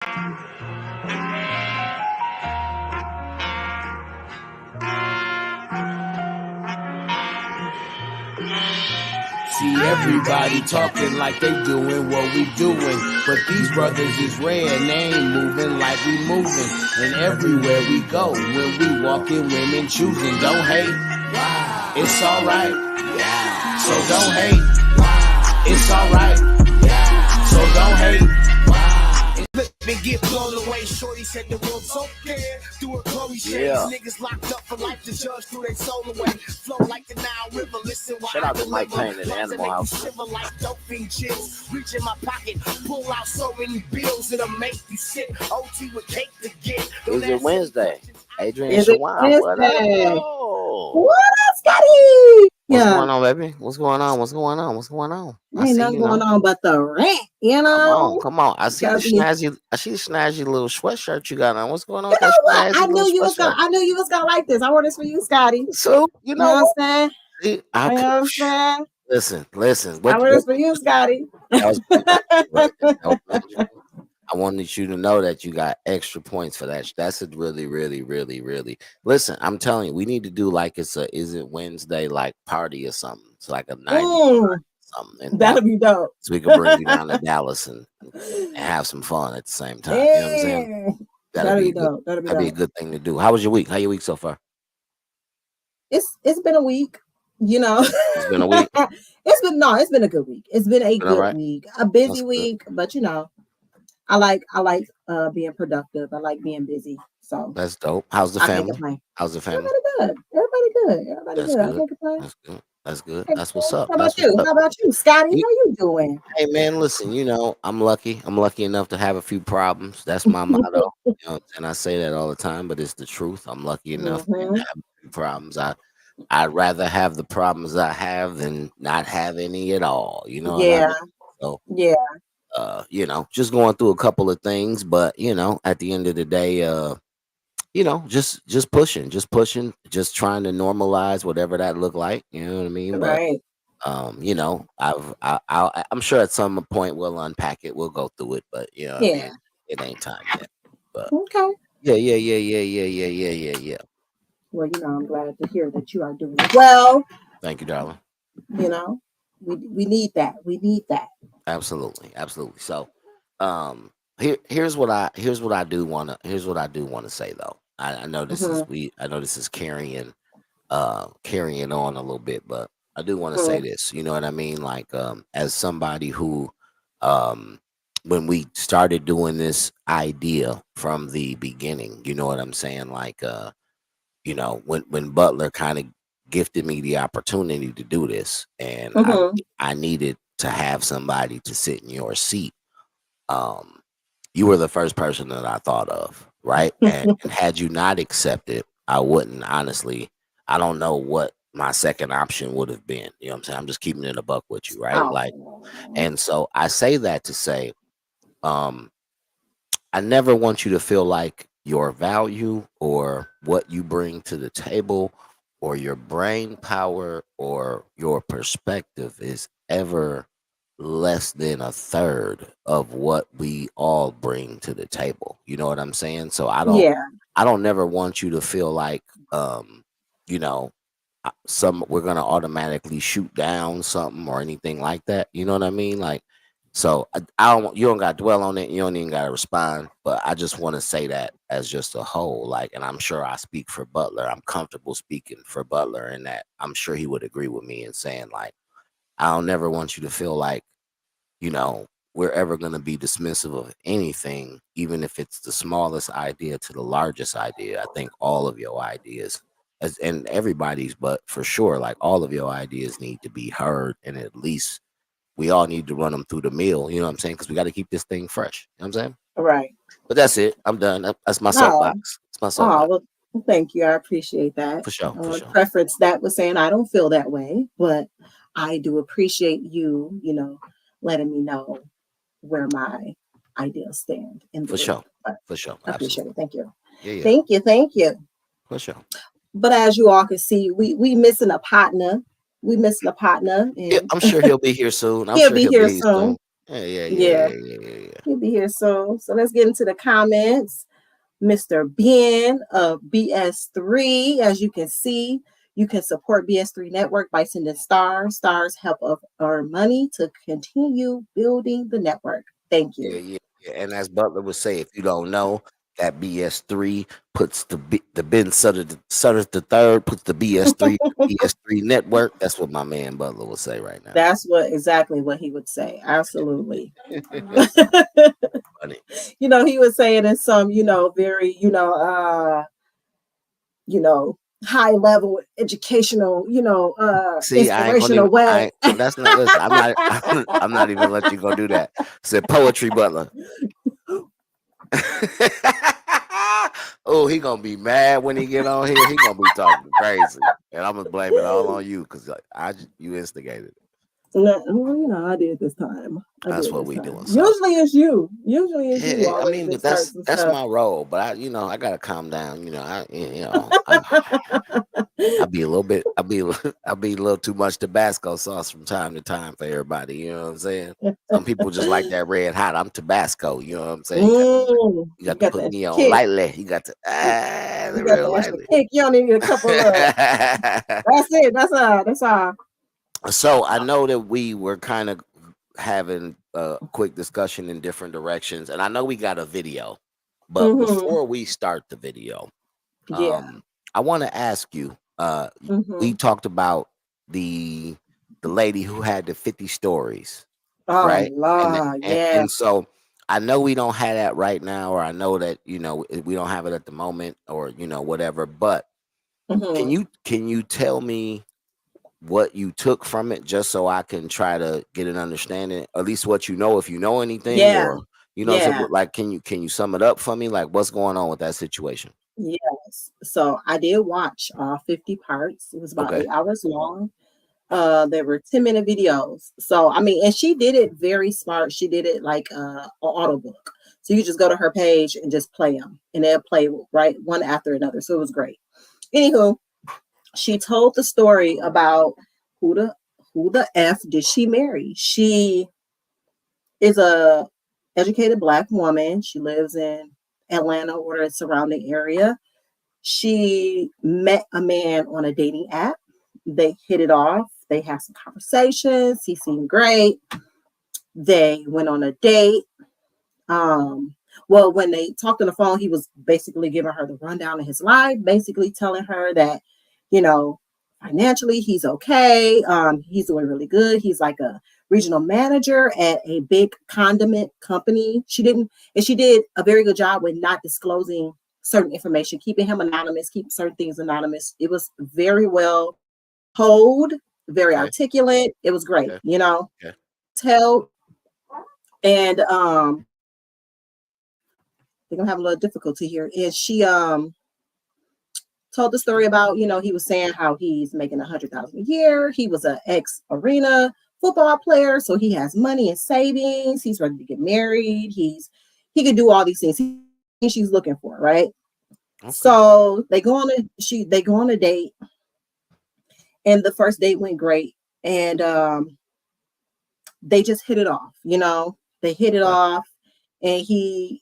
See everybody talking like they doing what we doing, but these brothers is rare and they ain't moving like we moving. And everywhere we go, when we walking, women choosing. Don't hate, it's alright. So don't hate, it's alright. So don't hate. And get blown away. Shorty said the world's okay. Do a Chloe shades. Niggas locked up for life to judge through their soul away. Flow like the Nile River. Listen while shout out to Mike Payne at Animal House. Like doping chicks. Reach in my pocket, pull out so many bills that'll make you sick. OT with cake to get. Is it Wednesday? Adrian Is it Shawan, Wednesday? what up, Scotty? What's going on, baby? What's going on? Ain't nothing going on but the rent, you know. Come on. I see the snazzy little sweatshirt you got on. What's going on? You know what? I knew you was gonna like this. I wore this for you, Scotty. So you know what I'm saying? You know what I'm saying? Listen. I wore this for you, Scotty. I wanted you to know that you got extra points for that. That's a really. Listen, I'm telling you, we need to do like is it Wednesday like party or something. It's like a night or something. That'll be dope. So we can bring you down to Dallas and have some fun at the same time. You know what I'm saying? That'll be dope. That'd be a good thing to do. How was your week? How your week so far? It's been a week. You know, it's been a week. It's been a good week. It's been a good week. A busy week, but you know. I like being productive. I like being busy. So that's dope. How's the family? How's the family? Everybody good. I can't complain. That's good. That's what's up. How about you, Scotty? How you doing? Hey man, listen, you know, I'm lucky. I'm lucky enough to have a few problems. That's my motto. You know, and I say that all the time, but it's the truth. I'm lucky enough to have a few problems. I'd rather have the problems I have than not have any at all. You know? Yeah. So yeah. You know, just going through a couple of things, but you know, at the end of the day, you know, just pushing, just trying to normalize whatever that looked like. You know what I mean? Right. But you know, I'm sure at some point we'll unpack it, we'll go through it, but you know, yeah, I mean, it ain't time yet. But okay. Yeah. Well, you know, I'm glad to hear that you are doing well. Thank you, darling. You know, we need that. We need that. Absolutely. So, here's what I do want to say though. I know this is carrying on a little bit, but I do want to say this. You know what I mean? Like, as somebody who, when we started doing this idea from the beginning, you know what I'm saying? Like, you know, when Butler kind of gifted me the opportunity to do this, and I needed to have somebody to sit in your seat. You were the first person that I thought of, right? And had you not accepted, I wouldn't, honestly. I don't know what my second option would have been. You know what I'm saying? I'm just keeping it a buck with you, right? Like, and so I say that to say, I never want you to feel like your value or what you bring to the table or your brain power or your perspective is ever less than a third of what we all bring to the table. You know what I'm saying? So I don't never want you to feel like, you know, we're going to automatically shoot down something or anything like that. You know what I mean? Like, so you don't got to dwell on it. You don't even got to respond, but I just want to say that as just a whole, like, and I'm sure I speak for Butler. I'm comfortable speaking for Butler in that I'm sure he would agree with me in saying like, I don't never want you to feel like, you know, we're ever going to be dismissive of anything, even if it's the smallest idea to the largest idea. I think all of your ideas and everybody's, but for sure, like all of your ideas need to be heard. And at least we all need to run them through the mill. You know what I'm saying? Because we got to keep this thing fresh. You know what I'm saying? Right. But that's it. I'm done. That's my soapbox. It's my soapbox. Well, thank you. I appreciate that. For sure. I want to preference that with saying I don't feel that way, but I do appreciate you, you know, letting me know where my ideas stand. For sure. I appreciate it. Thank you. Yeah. Thank you. For sure. But as you all can see, we missing a partner. And I'm sure he'll be here soon. He'll be here soon. Yeah. He'll be here soon. So let's get into the comments. Mr. Ben of BS3. As you can see, you can support BS3 Network by sending stars. Stars help us earn money to continue building the network. Thank you. Yeah. And as Butler would say, if you don't know, that BS3 puts the Ben Sutter the third puts the BS3 BS3 network. That's what my man Butler would say right now. That's exactly what he would say. Absolutely. Funny. You know, he would say it in some, very, high level educational, See, inspirational way. That's not. Listen, I'm not even let you go do that. Said poetry, Butler. Oh, he gonna be mad when he get on here. He gonna be talking crazy, and I'm gonna blame it all on you because you instigated it. No, I did this time. That's what we doing. So. Usually it's you. I mean, but that's my role. But I gotta calm down. I be a little bit. I be a little too much Tabasco sauce from time to time for everybody. You know what I'm saying? Some people just like that red hot. I'm Tabasco. You know what I'm saying? You got to put me on kick. Lightly. You got to real lightly. Kick. You only need a couple of. That's it. That's all. So I know that we were kind of having a quick discussion in different directions, and I know we got a video, but before we start the video, I want to ask you. We talked about the lady who had the 50 stories, right? And so I know we don't have that right now, or I know that we don't have it at the moment, or whatever. But can you tell me what you took from it, just so I can try to get an understanding, at least what if you know anything, or so, like, can you sum it up for me, like what's going on with that situation? Yes. So I did watch all 50 parts. It was about 8 hours long. There were 10-minute videos. So I mean, and she did it very smart. She did it like an audiobook. So you just go to her page and just play them, and they'll play right one after another. So it was great. Anywho, she told the story about who the F did she marry. She is a educated Black woman. She lives in Atlanta or the surrounding area. She met a man on a dating app. They hit it off. They had some conversations. He seemed great. They went on a date. Well, when they talked on the phone, he was basically giving her the rundown of his life, basically telling her that, financially he's okay. He's doing really good. He's like a regional manager at a big condiment company. She did a very good job with not disclosing certain information, keeping him anonymous, keep certain things anonymous. It was very well told, very articulate. It was great, tell. And I think I'm having a little difficulty here. And she told the story about, he was saying how he's making $100,000 a year. He was an ex-arena football player, so he has money and savings. He's ready to get married. He can do all these things she's looking for, right? Okay. So they go on a date, and the first date went great, and they just hit it off. They hit it off. And she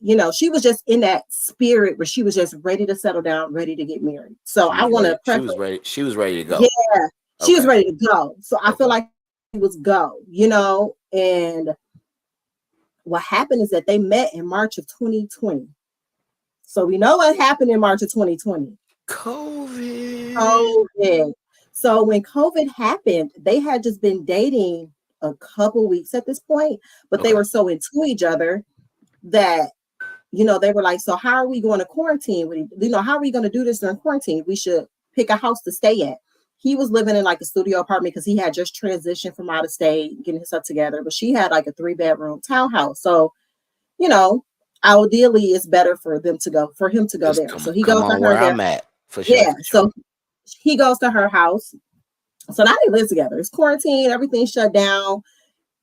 was just in that spirit where she was just ready to settle down, ready to get married. So I want to preface. She was ready to go. Yeah, she was ready to go. So I feel like it was go, and what happened is that they met in March of 2020. So we know what happened in March of 2020. COVID. So when COVID happened, they had just been dating a couple weeks at this point, but they were so into each other that they were like, so how are we going to quarantine? How are we going to do this during quarantine? We should pick a house to stay at. He was living in like a studio apartment because he had just transitioned from out of state, getting himself together, but she had like a 3-bedroom townhouse. So ideally it's better for him to go there. So he goes to her where there. I'm at, for sure. Yeah, so he goes to her house. So now they live together. It's quarantine, everything's shut down.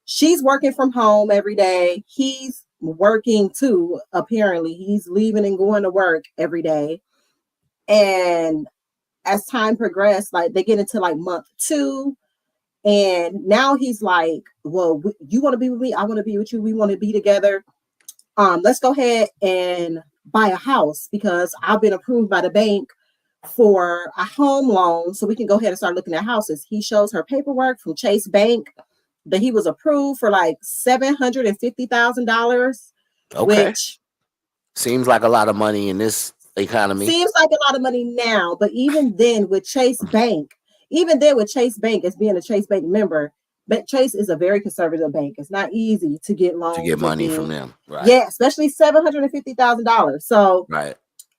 She's working from home every day. He's working too, apparently. He's leaving and going to work every day. And as time progressed, like they get into like month 2, and now he's like, well, you want to be with me, I want to be with you, we want to be together. let's go ahead and buy a house because I've been approved by the bank for a home loan, so we can go ahead and start looking at houses. He shows her paperwork from Chase Bank that he was approved for like $750,000, Okay. which seems like a lot of money in this economy. Seems like a lot of money now, but even then with Chase Bank as being a Chase Bank member, but Chase is a very conservative bank. It's not easy to get loans. To get money from them. Right. Yeah, especially $750,000. So right.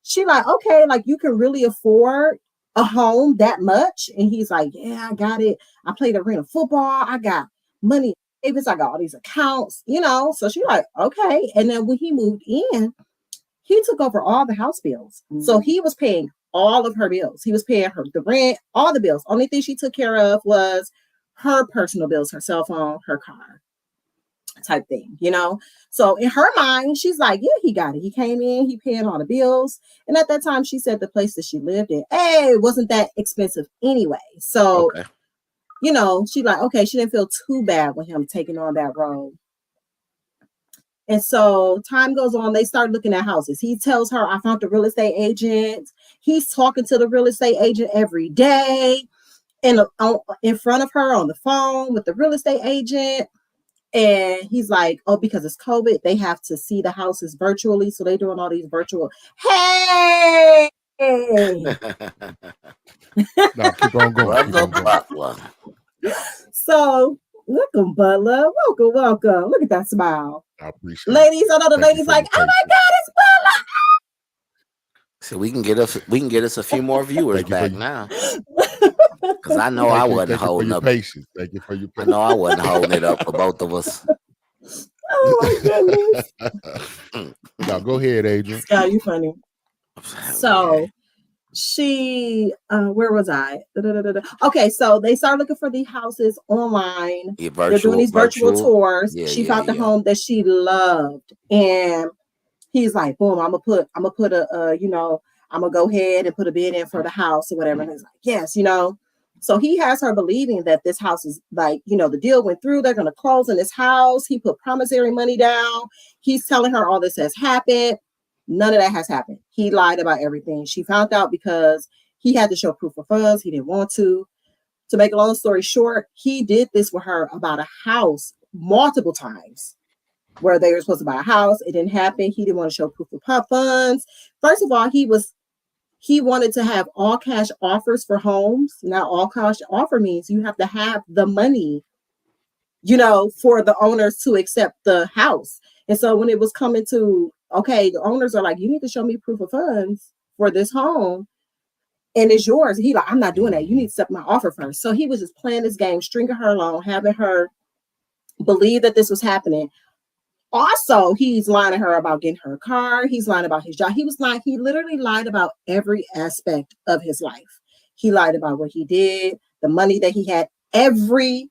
She like, okay, like you can really afford a home that much. And he's like, yeah, I got it. I played arena football. I got money. I got all these accounts, you know. So she like, okay. And then when he moved in, he took over all the house bills. So he was paying all of her bills. He was paying her the rent, all the bills. Only thing she took care of was her personal bills, her cell phone, her car type thing, you know? So in her mind, she's like, yeah, he got it. He came in, he paying all the bills. And at that time, she said the place that she lived in, it wasn't that expensive anyway. So, you know, she like, okay, she didn't feel too bad with him taking on that role. And so time goes on, they start looking at houses. He tells her, I found the real estate agent. He's talking to the real estate agent every day and in front of her on the phone with the real estate agent. And he's like, oh, because it's COVID, they have to see the houses virtually. So they're doing all these virtual, hey! No, keep on going. So, welcome, Butler. Welcome. Look at that smile. I appreciate it. Ladies, I know the ladies like, oh my God, it's Butler. So we can get us a few more viewers back now. Because I know I wasn't holding up. Patience. Thank you for your patience. I know I wasn't holding it up for both of us. Oh my goodness. No, go ahead, Adrian. Scott, you funny. So she where was I? Okay, so they started looking for the houses online. Yeah, they're doing these virtual tours. She found the home that she loved, and he's like, boom, I'm gonna put a you know, I'm gonna go ahead and put a bid in for the house or whatever. And he's like, yes, you know. So he has her believing that this house is like, you know, the deal went through. They're going to close in this house. He put promissory money down. He's telling her all this has happened. None of that has happened. He lied about everything. She found out because he had to show proof of funds. He didn't want to. To make a long story short, he did this with her about a house multiple times where they were supposed to buy a house. It didn't happen. He didn't want to show proof of funds. First of all, he wanted to have all cash offers for homes. Now, all cash offer means you have to have the money, you know, for the owners to accept the house. And so when it was coming to, okay, the owners are like, you need to show me proof of funds for this home and it's yours. He like, I'm not doing that. You need to accept my offer first. So he was just playing this game, stringing her along, having her believe that this was happening. Also, he's lying to her about getting her a car. He's lying about his job. He literally lied about every aspect of his life. He lied about what he did, the money that he had, everything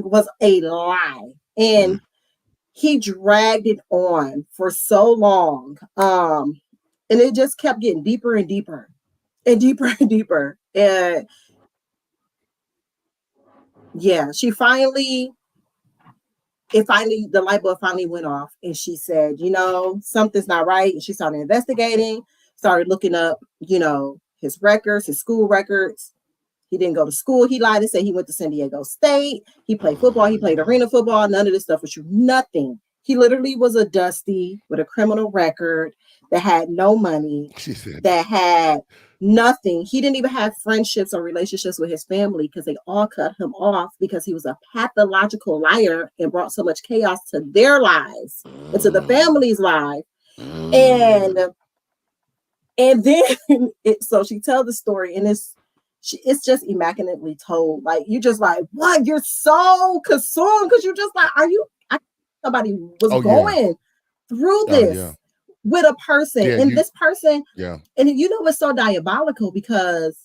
was a lie. And he dragged it on for so long. And it just kept getting deeper and deeper and deeper and deeper. And yeah, the light bulb finally went off and she said, you know, something's not right. And she started investigating, started looking up, you know, his records, his school records. He didn't go to school. He lied and said he went to San Diego State. He played football. He played arena football. None of this stuff was true. Nothing. He literally was a dusty with a criminal record that had no money, that had nothing. He didn't even have friendships or relationships with his family because they all cut him off because he was a pathological liar and brought so much chaos to their lives and to the family's life. And then so she tells the story and it's just immaculately told. Like you just like, what? You're so consumed because you're just like, somebody was going through this with a person this person. And you know, it's so diabolical because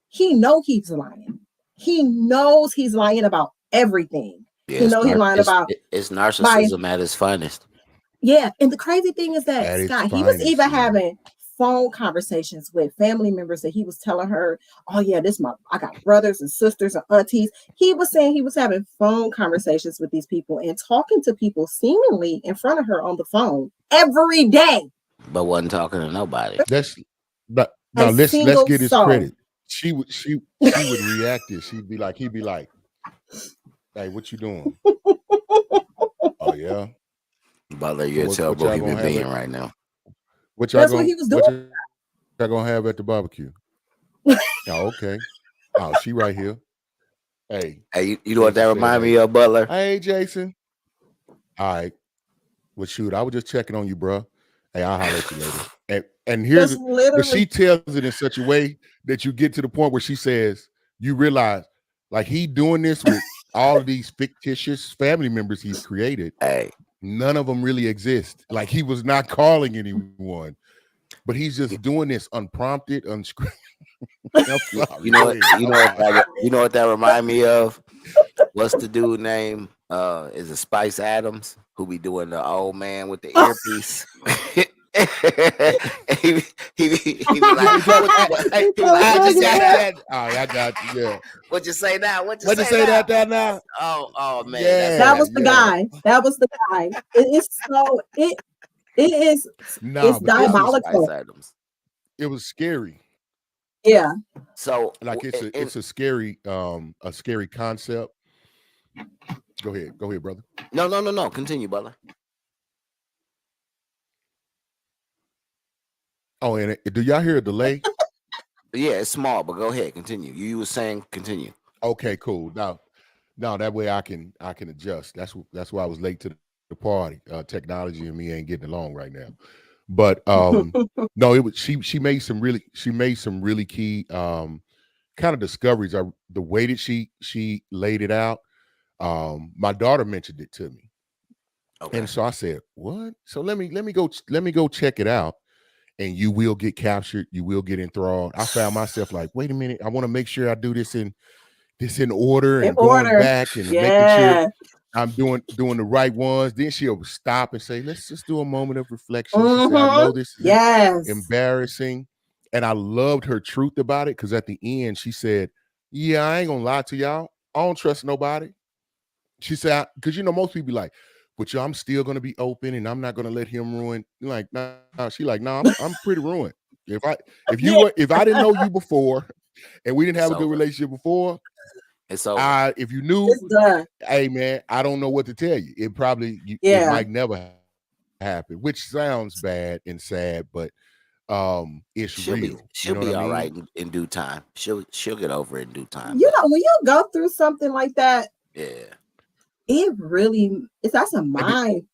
he knows he's lying. He knows he's lying about everything. Yeah, he's lying about it's narcissism at its finest. Yeah. And the crazy thing is that Scott, he was even having phone conversations with family members that he was telling her, oh yeah, I got brothers and sisters and aunties. He was saying he was having phone conversations with these people and talking to people seemingly in front of her on the phone every day. But wasn't talking to nobody. But now let's get his credit. She would react this. He'd be like, hey, what you doing? Oh yeah. Butler, you're terrible human being right now. That's what he was doing. What y'all gonna have at the barbecue? Oh, okay. Oh, she right here. Hey, you know what that remind me of, Butler? Hey, Jason. All right. Well, shoot, I was just checking on you, bro. Hey, I'll holler at you later. And here's but she tells it in such a way that you get to the point where she says, you realize, like, he doing this with all of these fictitious family members he's created. Hey, none of them really exist. Like, he was not calling anyone, but he's just doing this unprompted, unscripted. You know what that remind me of? What's the dude name? Is it Spice Adams, who be doing the old man with the earpiece? he like, I just said that. Oh, I got you. Yeah. What'd you say now? What'd you say that now? Oh man. Yeah, that was the guy. That was the guy. It's diabolical. It was scary. Yeah. So like it's a scary concept. Go ahead, brother. No. Continue, Butler. Oh, and do y'all hear a delay? Yeah, it's small, but go ahead, continue. You were saying continue. Okay, cool. Now that way I can adjust. That's why I was late to the party. Technology and me ain't getting along right now. But no, it was she made some really key kind of discoveries. The way that she laid it out. My daughter mentioned it to me. Okay. And so I said, what? So let me go check it out. And you will get captured. You will get enthralled. I found myself like, wait a minute. I want to make sure I do this in order and going back and making sure I'm doing the right ones. Then she'll stop and say, let's just do a moment of reflection. She said, I know this is embarrassing. And I loved her truth about it, because at the end she said, yeah, I ain't gonna lie to y'all. I don't trust nobody. She said, because most people be like, but I'm still gonna be open and I'm not gonna let him ruin. Like, nah. She like, nah, I'm pretty ruined. If I didn't know you before and we didn't have a good relationship before, it's over. If you knew, hey man, I don't know what to tell you. It might never happen, which sounds bad and sad, but it's real. She'll be all right in due time. She'll get over it in due time. When you go through something like that, that's a mind,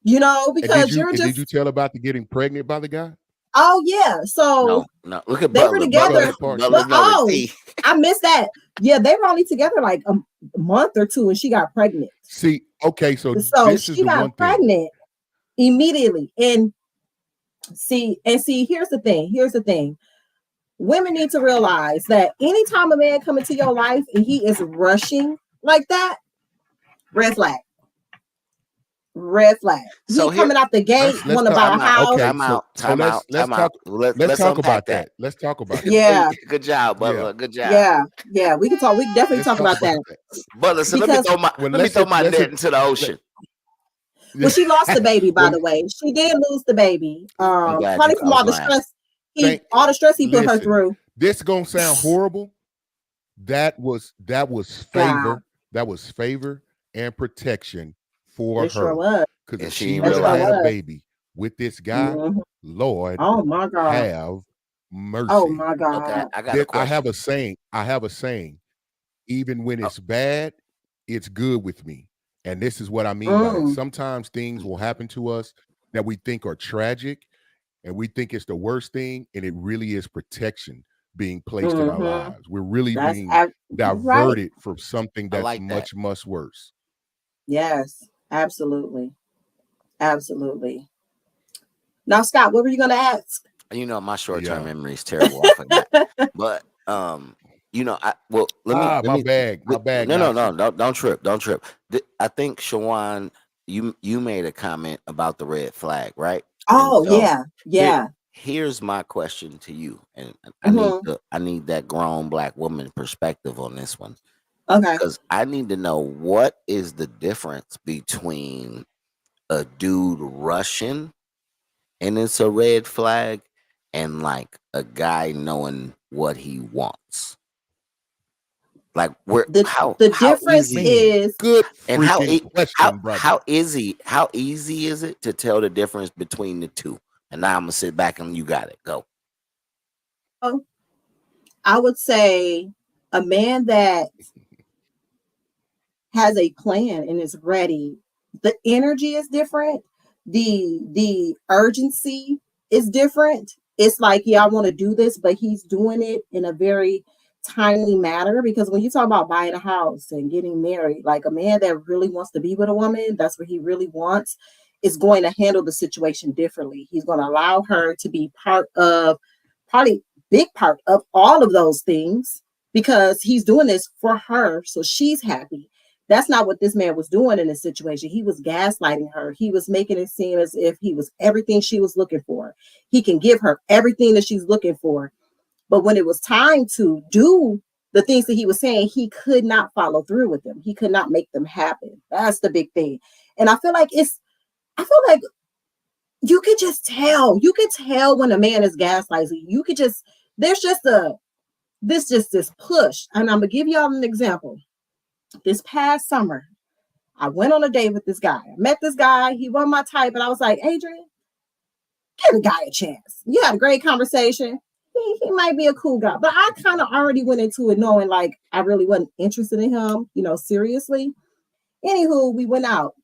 because did you tell about the getting pregnant by the guy? Oh yeah. So no. Look at they were together. I missed that. Yeah, they were only together like a month or two, and she got pregnant. See, okay, so she got pregnant immediately. And see, here's the thing. Women need to realize that anytime a man come into your life and he is rushing like that, red flag. So coming out the gate, want to buy a house. Let's talk about that. Let's talk about that. Yeah. Good job, Butler. Good job. Yeah. We can talk. We definitely talk about that. Butler, so let me throw my net into the ocean. Well, she lost the baby, by the way. She did lose the baby. Probably from all the stress. All the stress he put her through. This is gonna sound horrible. That was favor. Wow. That was favor and protection for her. Sure was. Because if she really had a baby with this guy, Lord, oh my God, have mercy. Oh my God. Okay, I got a question. I have a saying. Even when it's bad, it's good with me. And this is what I mean by it. Sometimes things will happen to us that we think are tragic, and we think it's the worst thing, and it really is protection being placed in our lives. We're really being diverted from something that's much worse. Yes, absolutely. Now, Scott, what were you going to ask? My short-term memory is terrible. I forgot. But let me. My bag. No, don't trip. I think Shawan, you made a comment about the red flag, right? Oh, yeah. here's my question to you, and Mhm. I need that grown black woman perspective on this one, Okay. because I need to know what is the difference between a dude rushing and it's a red flag, and like a guy knowing what he wants. Like, where The how the how difference easy Man, is good and freaking question, brother. how easy is it to tell the difference between the two? And now I'm gonna sit back and you got it. Go. oh, I would say a man that has a plan and is ready. The energy is different. The urgency is different. It's like, yeah, I want to do this, but he's doing it in a very timely manner. Because when you talk about buying a house and getting married, like a man that really wants to be with a woman, that's what he really wants, is going to handle the situation differently. He's going to allow her to be part of, probably big part of all of those things, because he's doing this for her so she's happy. That's not what this man was doing in this situation. He was gaslighting her. He was making it seem as if he was everything she was looking for. He can give her everything that she's looking for. But when it was time to do the things that he was saying, he could not follow through with them. He could not make them happen. That's the big thing. And I feel like you could just tell. You could tell when a man is gaslighting. You could just, there's just this push. And I'm gonna give y'all an example. This past summer, I went on a date with this guy. I met this guy. He wasn't my type, but I was like, Adrian, give the guy a chance. You had a great conversation. He might be a cool guy. But I kind of already went into it knowing like I really wasn't interested in him, seriously. Anywho, we went out.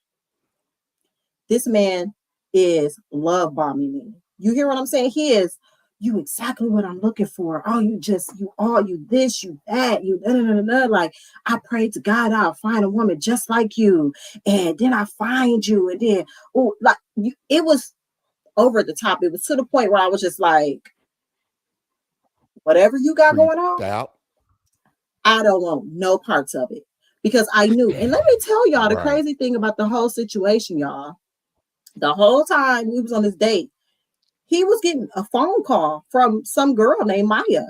This man is love bombing me. You hear what I'm saying? He is you exactly what I'm looking for. Oh, you this, you that, you da, da, da, da. Like, I pray to God I'll find a woman just like you. And then I find you. And then it was over the top. It was to the point where I was just like, whatever you got going Creeped on, out. I don't want no parts of it. Because I knew. And let me tell y'all the Right. crazy thing about the whole situation, y'all. The whole time we was on this date, he was getting a phone call from some girl named Maya.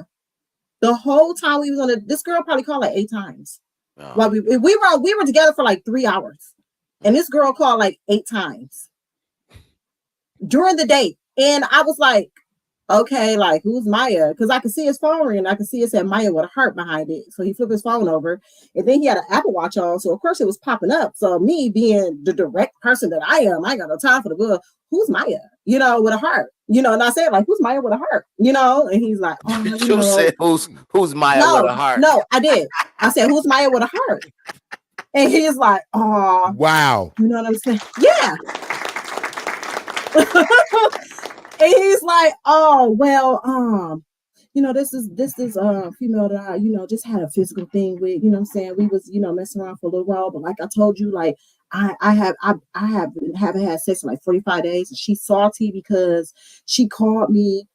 The whole time we was on it, this girl probably called like 8 times. While we were together for like 3 hours. And this girl called like 8 times during the date. And I was like, okay, like, who's Maya? Because I could see his phone ring and I could see it said Maya with a heart behind it. So he flipped his phone over and then he had an Apple Watch on. So of course it was popping up. So me being the direct person that I am, I ain't got no time for the girl. Who's Maya? With a heart. And I said, like, who's Maya with a heart? And he's like, oh, You said who's Maya with a heart? No, I did. I said, who's Maya with a heart? And he's like, oh, wow. You know what I'm saying? Yeah. And he's like, oh, well, this is female that I, just had a physical thing with, what I'm saying? We was, messing around for a little while, but like I told you, like I haven't had sex in like 45 days, and she's salty because she called me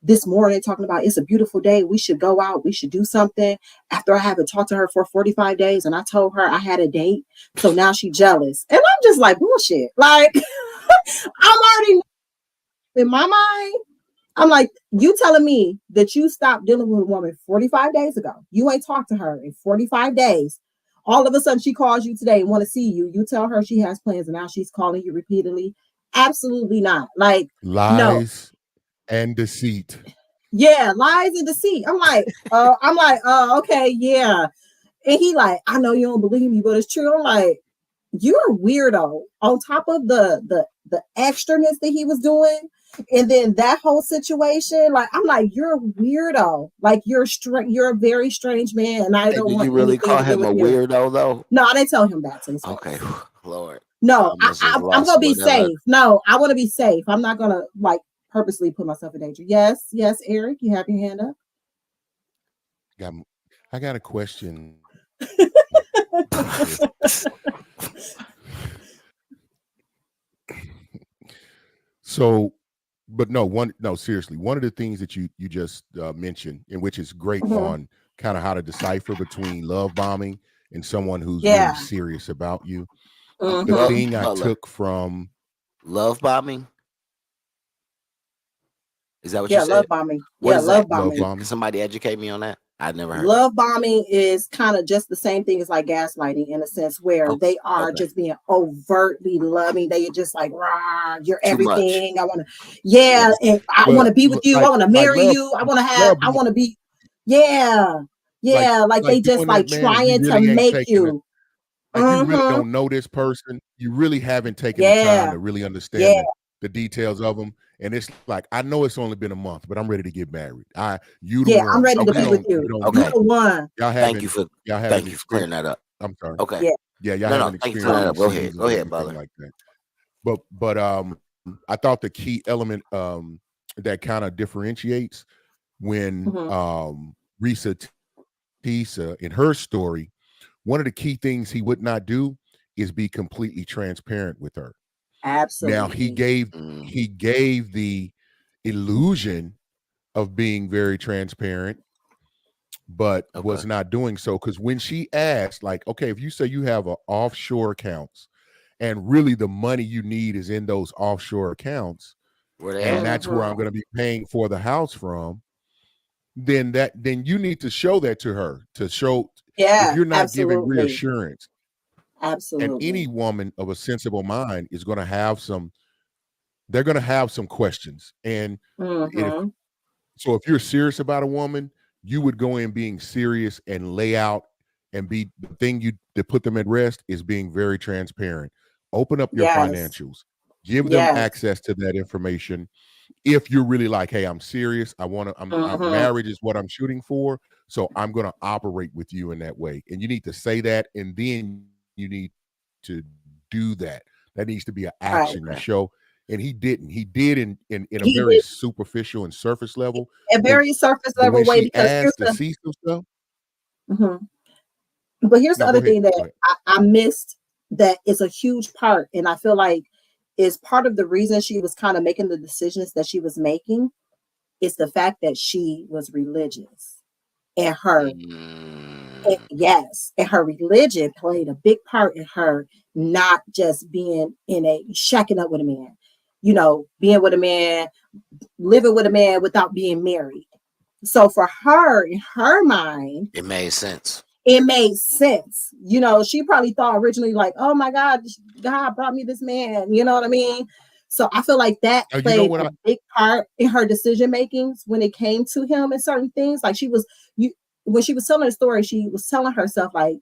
this morning talking about it's a beautiful day. We should go out. We should do something after I haven't talked to her for 45 days. And I told her I had a date. So now she's jealous. And I'm just like, bullshit. Like, I'm already in my mind. I'm like, you telling me that you stopped dealing with a woman 45 days ago. You ain't talked to her in 45 days. All of a sudden she calls you today and want to see you. You tell her she has plans and now she's calling you repeatedly. Absolutely not. Like, lies and deceit. Yeah, lies and deceit. I'm like, okay, yeah. And he like, I know you don't believe me, but it's true. I'm like, you're a weirdo. On top of the extraness that he was doing, and then that whole situation, like, I'm like, you're a weirdo. Like, you're a very strange man, and I don't want. Did you really call him a weirdo though? No, I didn't tell him that. Okay, Lord. No, I'm gonna be safe. No, I want to be safe. I'm not gonna like purposely put myself in danger. Yes, Eric, you have your hand up. I got a question. So, but seriously, one of the things that you just mentioned, and which is great on kind of how to decipher between love bombing and someone who's really serious about you. The thing I took from love bombing. Is that what you Yeah, said? love bombing. What Yeah, is love that? Love bombing. bombing. Can somebody educate me on that? I never heard. Love bombing is kind of just the same thing as like gaslighting in a sense where Oh, they are okay. just being overtly loving. They are just like, rah, you're Too much. everything. I want to, yeah, and I Well, want to be with you. I want to marry love, you. I want to have, love I bomb- want to be, yeah, yeah. Like they you just and like that man, and you trying to really ain't make taking it. you. Like you really Mm-hmm. don't know this person. You really haven't taken the time Yeah, to really understand yeah, the details of them. And it's like, I know it's only been a month, but I'm ready to get married. You the yeah. I'm one. ready to Okay. be with you. You don't You Okay. the one. y'all Thank you haven't for clearing that up. I'm sorry. Okay. Yeah. Yeah, y'all No, haven't thank you for clearing that experienced up. any Go ahead. seasons Go or ahead, anything brother. like that. But I thought the key element that kind of differentiates when Mm-hmm. Risa Tisa in her story, one of the key things he would not do is be completely transparent with her. Now he Absolutely. gave the illusion of being very transparent, but was Okay. not doing so. Because when she asked, like, okay, if you say you have offshore accounts and really the money you need is in those offshore accounts, Where they and at? that's where I'm Mm-hmm. going to be paying for the house from, then you need to show that to her, to show if Yeah, you're not giving absolutely. reassurance. And any Absolutely. woman of a sensible mind is going to have some, they're going to have some questions. And if Mm-hmm. so, if you're serious about a woman, you would go in being serious and lay out and be the thing you to put them at rest is being very transparent. Open up your Yes. financials, give them Yes. access to that information. If you're really like, hey, I'm serious, I'm Mm-hmm. marriage is what I'm shooting for, so I'm going to operate with you in that way. And you need to say that, and then you need to do that. That needs to be an action you Okay. show. And he didn't. He did in a He very did superficial and surface level. a But very surface but level when way she because here's asked to the see some stuff, mhm. But here's the no, go other ahead. thing that Go ahead. I missed that is a huge part, and I feel like is part of the reason she was kind of making the decisions that she was making is the fact that she was religious and yes, and her religion played a big part in her not just being in a shacking up with a man, being with a man, living with a man without being married. So for her, in her mind, It made sense. it made sense. She probably thought originally like, oh my God, God brought me this man. You know what I mean? So I feel like that You know played what a big part in her decision makings when it came to him and certain things. Like when she was telling the story, she was telling herself like,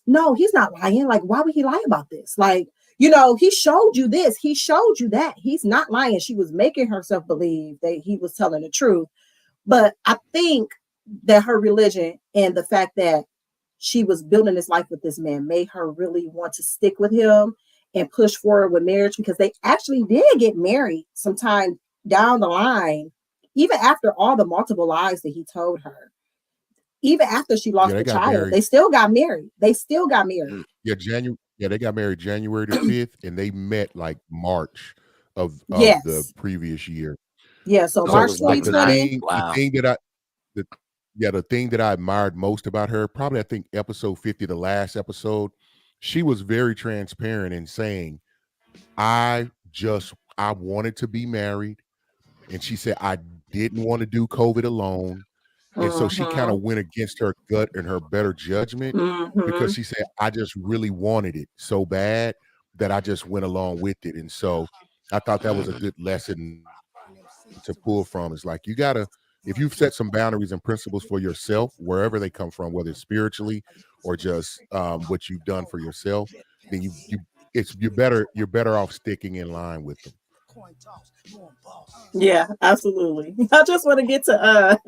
no, he's not lying. Like, why would he lie about this? Like, he showed you this, he showed you that. He's not lying. She was making herself believe that he was telling the truth. But I think that her religion and the fact that she was building this life with this man made her really want to stick with him and push forward with marriage because they actually did get married sometime down the line, even after all the multiple lies that he told her. Even after she lost they the got child, married. they still got married. Yeah, they got married January the 5th, and they met like March of the Yes. previous year. Yeah, so So it March was like 2020. wow. The thing that I admired most about her, probably I think episode 50, the last episode, she was very transparent in saying, I wanted to be married. And she said, I didn't want to do COVID alone. And so she kind of went against her gut and her better judgment because she said, I just really wanted it so bad that I just went along with it. And so I thought that was a good lesson to pull from. It's like, if you've set some boundaries and principles for yourself, wherever they come from, whether it's spiritually or just what you've done for yourself, then you're better off sticking in line with them. Yeah, absolutely. I just want to get to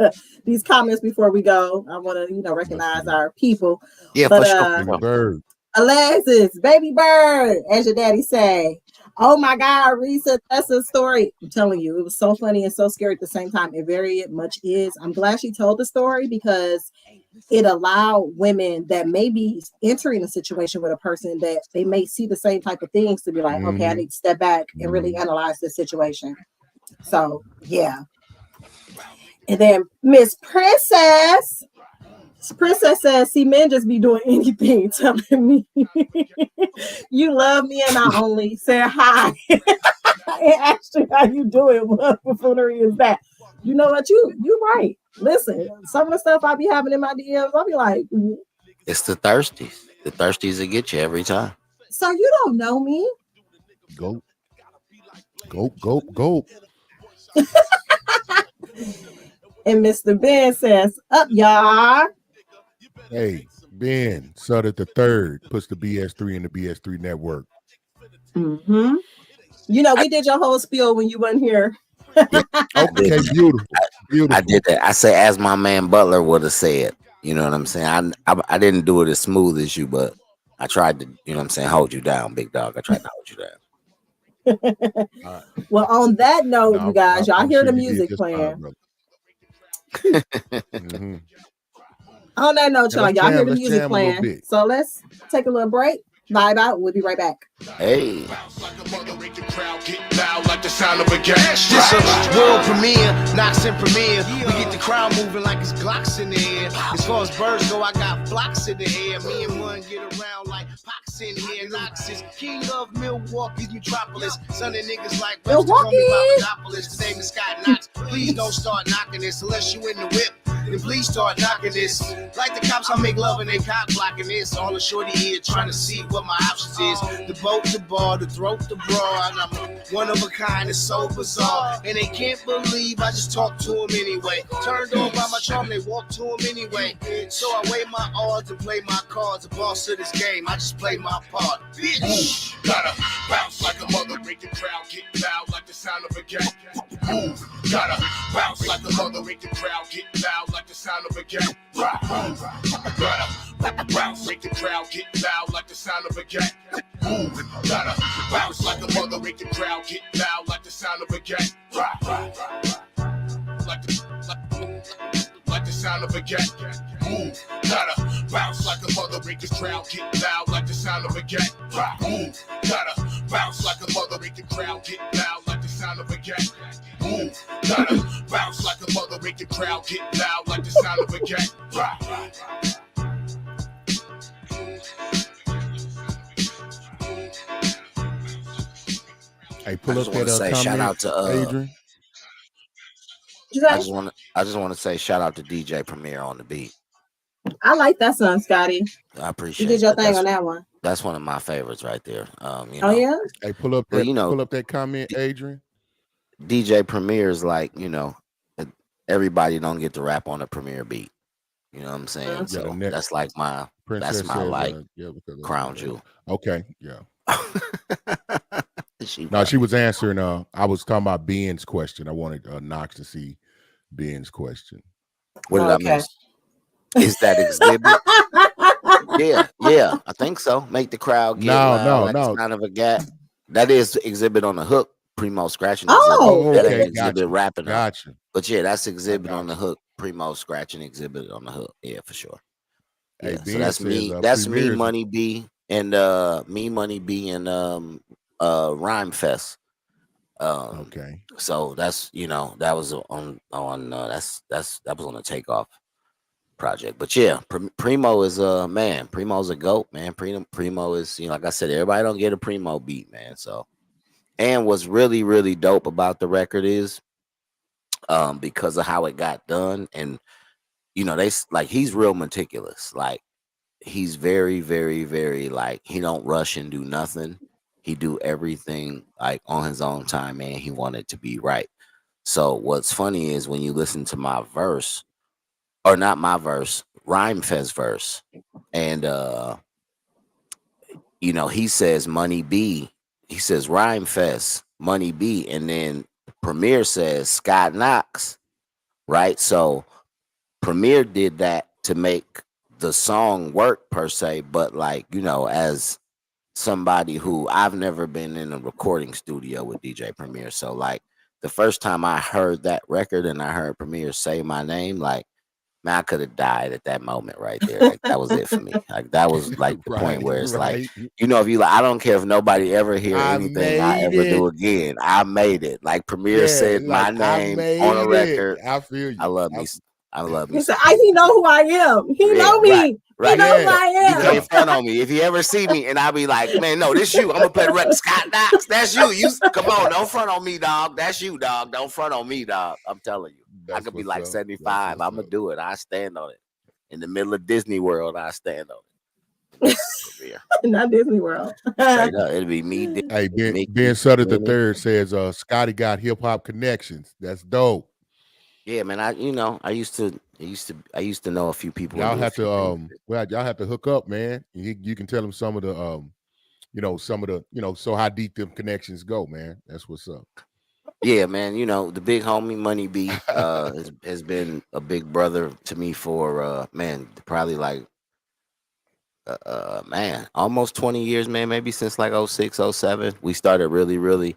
these comments before we go. I want to, recognize our people. Yeah, but for sure. Baby Bird. Alexis, baby bird, as your daddy say. Oh my God, Risa, that's a story. I'm telling you, it was so funny and so scary at the same time. It very much is. I'm glad she told the story because it allowed women that may be entering a situation with a person that they may see the same type of things to be like, okay, I need to step back and really analyze this situation. So yeah. And then Miss Princess says, see, men just be doing anything, telling me you love me and I only say hi and ask you how you doing. What buffoonery is that? You know what? You right. Listen, some of the stuff I be having in my DMs, I'll be like, It's the thirsties. The thirsties that get you every time. so you don't know me. Go. Go. And Mr. Ben says, up, y'all. Hey, Ben Sutter the third puts the BS3 in the BS3 network. Mm-hmm. You know, we did your whole spiel when you weren't here. Okay, beautiful. I did that. I say, as my man Butler would have said. You know what I'm saying? I didn't do it as smooth as you, but I tried to, you know what I'm saying, hold you down, big dog. I tried to hold you down. Well, on that note, you guys, y'all hear the music playing. Mm-hmm. On that note, y'all hear the music playing. So let's take a little break. Vibe out. We'll be right back. Hey. Like the sound of a gas. This a world premiere, Knox and premiere. We get the crowd moving like it's Glocks in the air. As far as birds go, I got flocks in the air. Me and one get around like Pox in here. Knox is king of Milwaukee's metropolis. Son of niggas like Milwaukee. His name is Scott Knox. Please don't start knocking this unless you in the whip. Then please start knocking this. Like the cops, I make love and they cop blocking this. All the shorty here trying to see what my options is. The boat, the bar, the throat, the bra. I'm one of a kind, it's so bizarre. And they can't believe I just talked to him anyway. Turned on by my charm, they walked to him anyway. So I weigh my odds and play my cards. The boss of this game, I just play my part. Bitch, gotta bounce like a mother, make the crowd get loud like the sound of a gat. Move, gotta bounce like a mother, make the crowd get loud like the sound of a gat. Gotta bounce, make the crowd get loud like the sound of a gat. Move, gotta bounce like a mother, make the crowd get loud like the sound of a gat. Like the sound of a gat. Move, gotta bounce like a mother, make the crowd get loud like the sound of a gat. Move, gotta bounce like a mother, make the crowd get loud like the sound of a gat. Move, gotta bounce like a mother, make the crowd get loud like the sound of a gat. Hey, pull up that say shout out to Adrian. I just want to say shout out to DJ Premier on the beat. I like that song, Scotty. I appreciate it. You did your thing on that one. That's one of my favorites right there. You know, oh yeah. Hey, pull up that pull up that comment, Adrian. DJ Premier is like, you know, everybody don't get to rap on a Premier beat. You know what I'm saying? So that's like my Princess that's my like crown jewel. Okay, yeah. No, she was answering. I was talking about Ben's question. I wanted Knox to see Ben's question. What did I miss? Is that exhibit? yeah, I think so. Make the crowd get no. Kind of a gap. That is exhibit on the hook. Primo scratching. Okay, exhibit rapping. Gotcha. But yeah, that's exhibit on the hook. Primo scratching exhibit on the hook. Yeah, for sure. Yeah, so that's me. That's me, Money B, and me, Money B, and Rhyme Fest. Okay. So that's that was on that was on the Takeoff project. But yeah, Primo is man. Primo's a GOAT, man. Primo is like I said, everybody don't get a Primo beat, man. So, and what's really really dope about the record is because of how it got done, and they like he's real meticulous. Like he's very very very like he don't rush and do nothing. He do everything like on his own time, man. He wanted to be right. So what's funny is when you listen to my verse, or not my verse, Rhyme Fest verse, and he says Money B, he says Rhyme Fest, Money B, and then Premier says Scott Knox, right? So Premier did that to make the song work per se, but like as somebody who I've never been in a recording studio with DJ Premier. So like the first time I heard that record and I heard Premier say my name, like, man, I could have died at that moment right there. Like that was it for me. Like that was like the point where it's like, if you like, I don't care if nobody ever hear anything I ever do again. I made it. Like Premier said my name on a record. I feel you. I love me. I love me. He said, he know who I am. He know me. Right. He know who I am. You can't front on me. If you ever see me and I be like, man, no, this you. I'm gonna play the record. Scott Knox, that's you. You come on, don't front on me, dog. That's you, dog. Don't front on me, dog. I'm telling you. I could be like 75. I'm gonna do it. I stand on it. In the middle of Disney World, I stand on it. Not Disney World. Straight up, it'll be me. Hey, Mickey, Ben Sutter the Minnie. third says Scotty got hip hop connections. That's dope. Yeah, man. I used to know a few people. Y'all have to y'all have to hook up, man. You can tell them some of the so how deep them connections go, man. That's what's up. Yeah, man. The big homie Money B has been a big brother to me for probably like almost 20 years, man. Maybe since like 06, 07. We started really.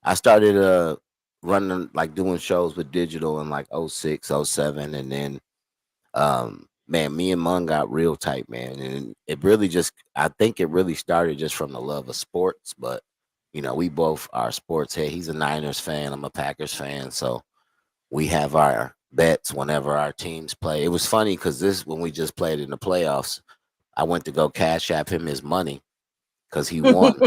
I started running, like doing shows with digital in like 06, 07, and then me and Mun got real tight, man. And I think it really started just from the love of sports, but we both are sports head. He's a Niners fan, I'm a Packers fan, so we have our bets whenever our teams play. It was funny because when we just played in the playoffs, I went to go Cash App him his money because he won.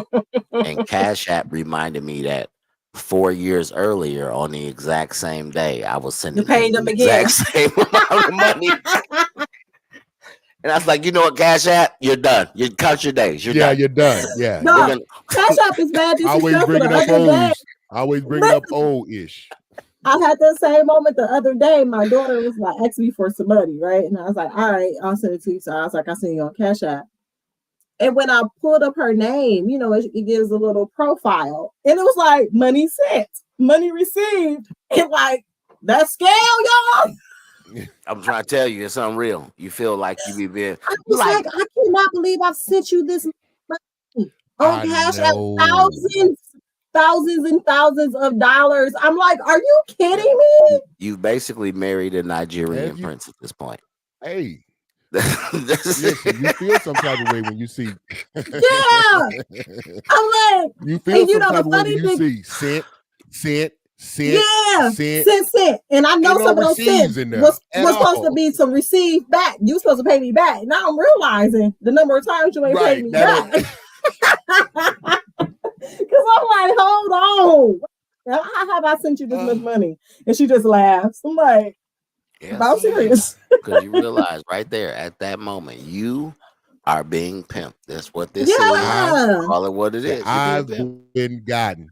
And Cash App reminded me that 4 years earlier on the exact same day, I was sending the exact same amount of money. And I was like, you know what, Cash App, you're done. You count your days. You're done. Yeah. No, Cash App is bad. Always bringing up old. Always bringing up old-ish. I had the same moment the other day. My daughter was like, asked me for some money, right? And I was like, all right, I'll send it to you. So I was like, I'll send you on Cash App. And when I pulled up her name, it gives a little profile. And it was like, money sent, money received. And like, that scale, y'all. I'm trying to tell you, it's unreal. You feel like you be being. I was like, I cannot believe I've sent you this money on Cash App, thousands and thousands of dollars. I'm like, are you kidding me? You've basically married a Nigerian prince at this point. Hey. Listen, you feel some type of way when you see. Yeah. I'm like, you feel some type of way when you see cent. Yeah, cent. And I know some of those cents was supposed to be some received back. You supposed to pay me back. Now I'm realizing the number of times you ain't paid me back. Because I'm like, hold on. How have I sent you this much money? And she just laughs. I'm like, I'm serious. Because you realize right there at that moment, you are being pimped. That's what this is. Call it what it is. I've been gotten.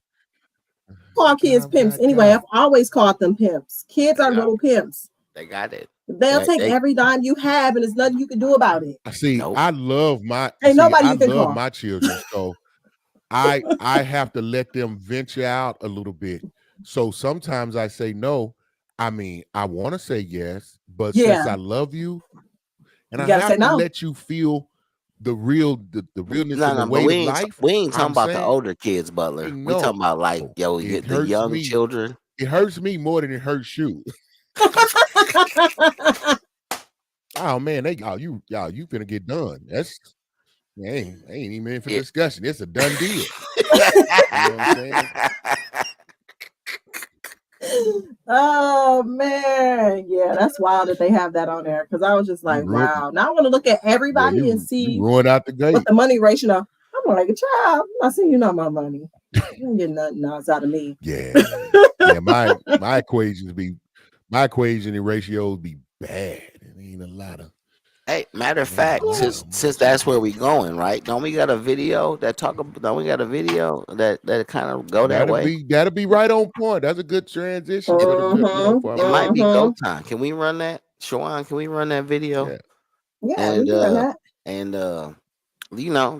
Call kids pimps anyway. I've always called them pimps. Kids are little pimps. They got it. They'll take every dime you have, and there's nothing you can do about it. See, I love my my children, so I have to let them venture out a little bit. So sometimes I say no. I mean, I want to say yes, but since I love you, and I have to let you feel the realness of the way of life. We ain't talking about the older kids, Butler. We talking about like, the young children. It hurts me more than it hurts you. Oh man, you finna get done. That's ain't even in for discussion. It's a done deal. You know what I'm saying? Oh man, yeah, that's wild that they have that on there. Because I was just like, wow. Now I want to look at everybody and see ruin out the gate. What the money ratio. I'm like, child, I'm not seeing you know my money. You don't get nothing else out of me. Yeah, my equation and ratios be bad. It ain't a lot of. Hey, matter of fact, since that's where we going, right? Don't we got a video that kind of go that way? That'll be right on point. That's a good transition. It might be go time. Can we run that? Shawan, can we run that video? Yeah, we can run that. And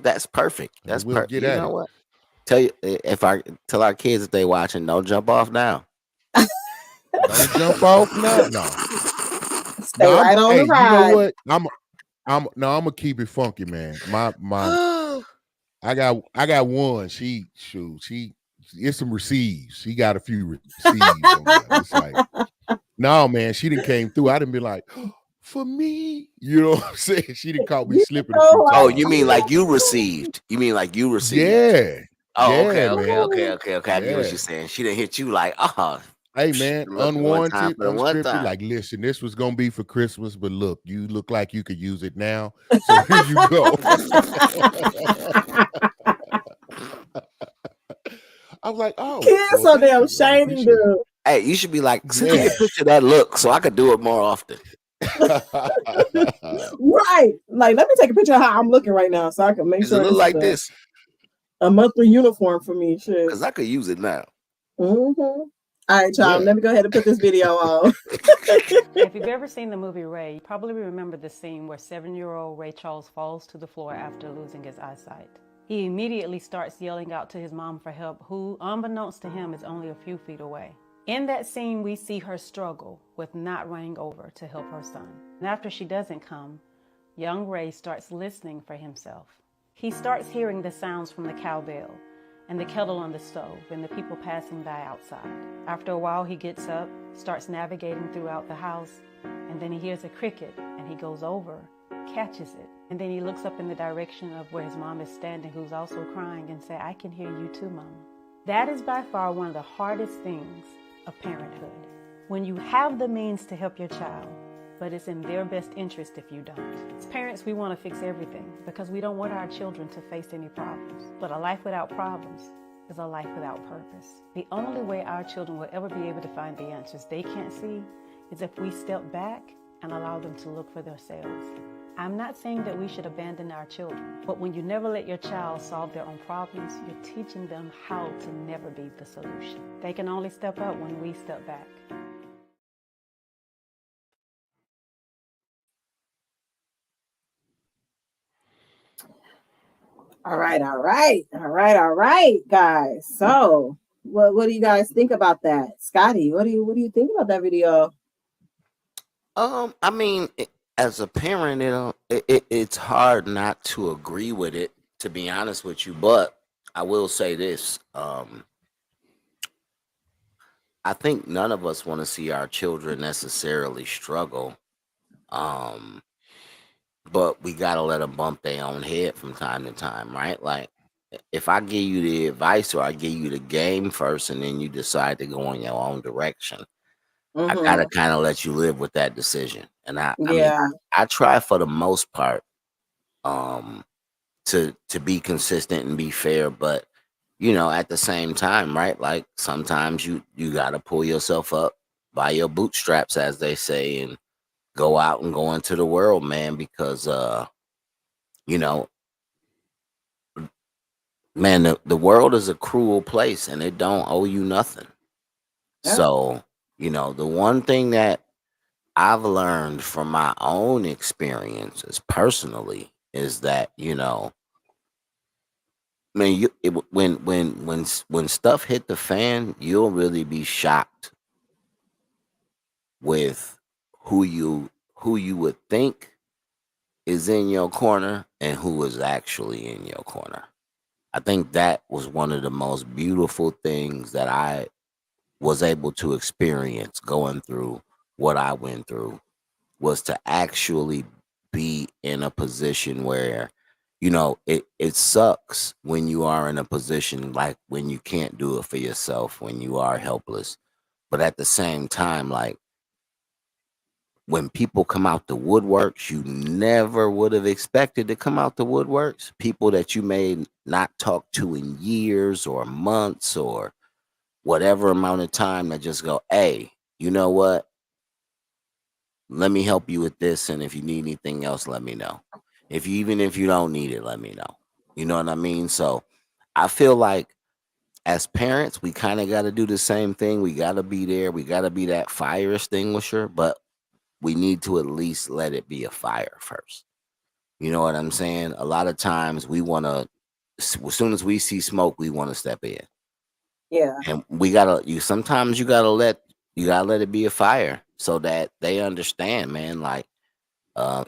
that's perfect. That's perfect. You know what? Tell our kids if they watching, don't jump off now. Don't jump off now. No. Stay right on the ride. You know what? I'm gonna keep it funky, man. I got one. She it's some receives. She got a few receives on that. It's like, no, man, she didn't came through. I didn't be like, for me, you know what I'm saying? She didn't caught me slipping. Oh, you mean like you received? Yeah. Oh, yeah, okay. I get what you're saying. She didn't hit you like, hey man, unwarranted, unscripted. Like, listen, this was gonna be for Christmas, but look, you look like you could use it now. So here you go. I was like, oh, kids so damn shady, dude. Hey, you should be like, send me Yeah. a picture of that look so I could do it more often. Right. Like, let me take a picture of how I'm looking right now so I can make Does it sure look this like is this? a monthly uniform for me. Shit. Because I could use it now. All right, child. Yeah. Let me go ahead and put this video on. If you've ever seen the movie Ray, you probably remember the scene where 7-year-old Ray Charles falls to the floor after losing his eyesight. He immediately starts yelling out to his mom for help, who, unbeknownst to him, is only a few feet away. In that scene, we see her struggle with not running over to help her son. And after she doesn't come, young Ray starts listening for himself. He starts hearing the sounds from the cowbell and the kettle on the stove and the people passing by outside. After a while, he gets up, starts navigating throughout the house, and then he hears a cricket, and he goes over, catches it, and then he looks up in the direction of where his mom is standing, who's also crying, and say, "I can hear you too, Mama." That is by far one of the hardest things of parenthood. When you have the means to help your child, but it's in their best interest if you don't. As parents, we want to fix everything because we don't want our children to face any problems. But a life without problems is a life without purpose. The only way our children will ever be able to find the answers they can't see is if we step back and allow them to look for themselves. I'm not saying that we should abandon our children, but when you never let your child solve their own problems, you're teaching them how to never be the solution. They can only step up when we step back. All right, guys. So, what do you guys think about that, Scotty? What do you think about that video? I mean, as a parent, it's hard not to agree with it, to be honest with you. But I will say this: I think none of us want to see our children necessarily struggle. But we gotta let them bump their own head from time to time, right? Like, if I give you the advice or I give you the game first, and then you decide to go in your own direction, I gotta kind of let you live with that decision. And I mean, I try for the most part, to be consistent and be fair, but at the same time, right? Like, sometimes you gotta pull yourself up by your bootstraps, as they say, and go out and go into the world, man, because man, the world is a cruel place and it don't owe you nothing. Yeah. So, the one thing that I've learned from my own experiences personally is that, man, when stuff hit the fan, you'll really be shocked with who you would think is in your corner and who is actually in your corner. I think that was one of the most beautiful things that I was able to experience going through what I went through, was to actually be in a position where, it sucks when you are in a position like when you can't do it for yourself, when you are helpless. But at the same time, like, when people come out the woodworks, you never would have expected to come out the woodworks. People that you may not talk to in years or months or whatever amount of time, that just go, "Hey, you know what? Let me help you with this. And if you need anything else, let me know. Even if you don't need it, let me know." You know what I mean? So I feel like as parents, we kind of got to do the same thing. We got to be there. We got to be that fire extinguisher, but we need to at least let it be a fire first. You know what I'm saying? A lot of times we want to, as soon as we see smoke, we want to step in. Yeah. And sometimes you gotta let it be a fire so that they understand, man, like,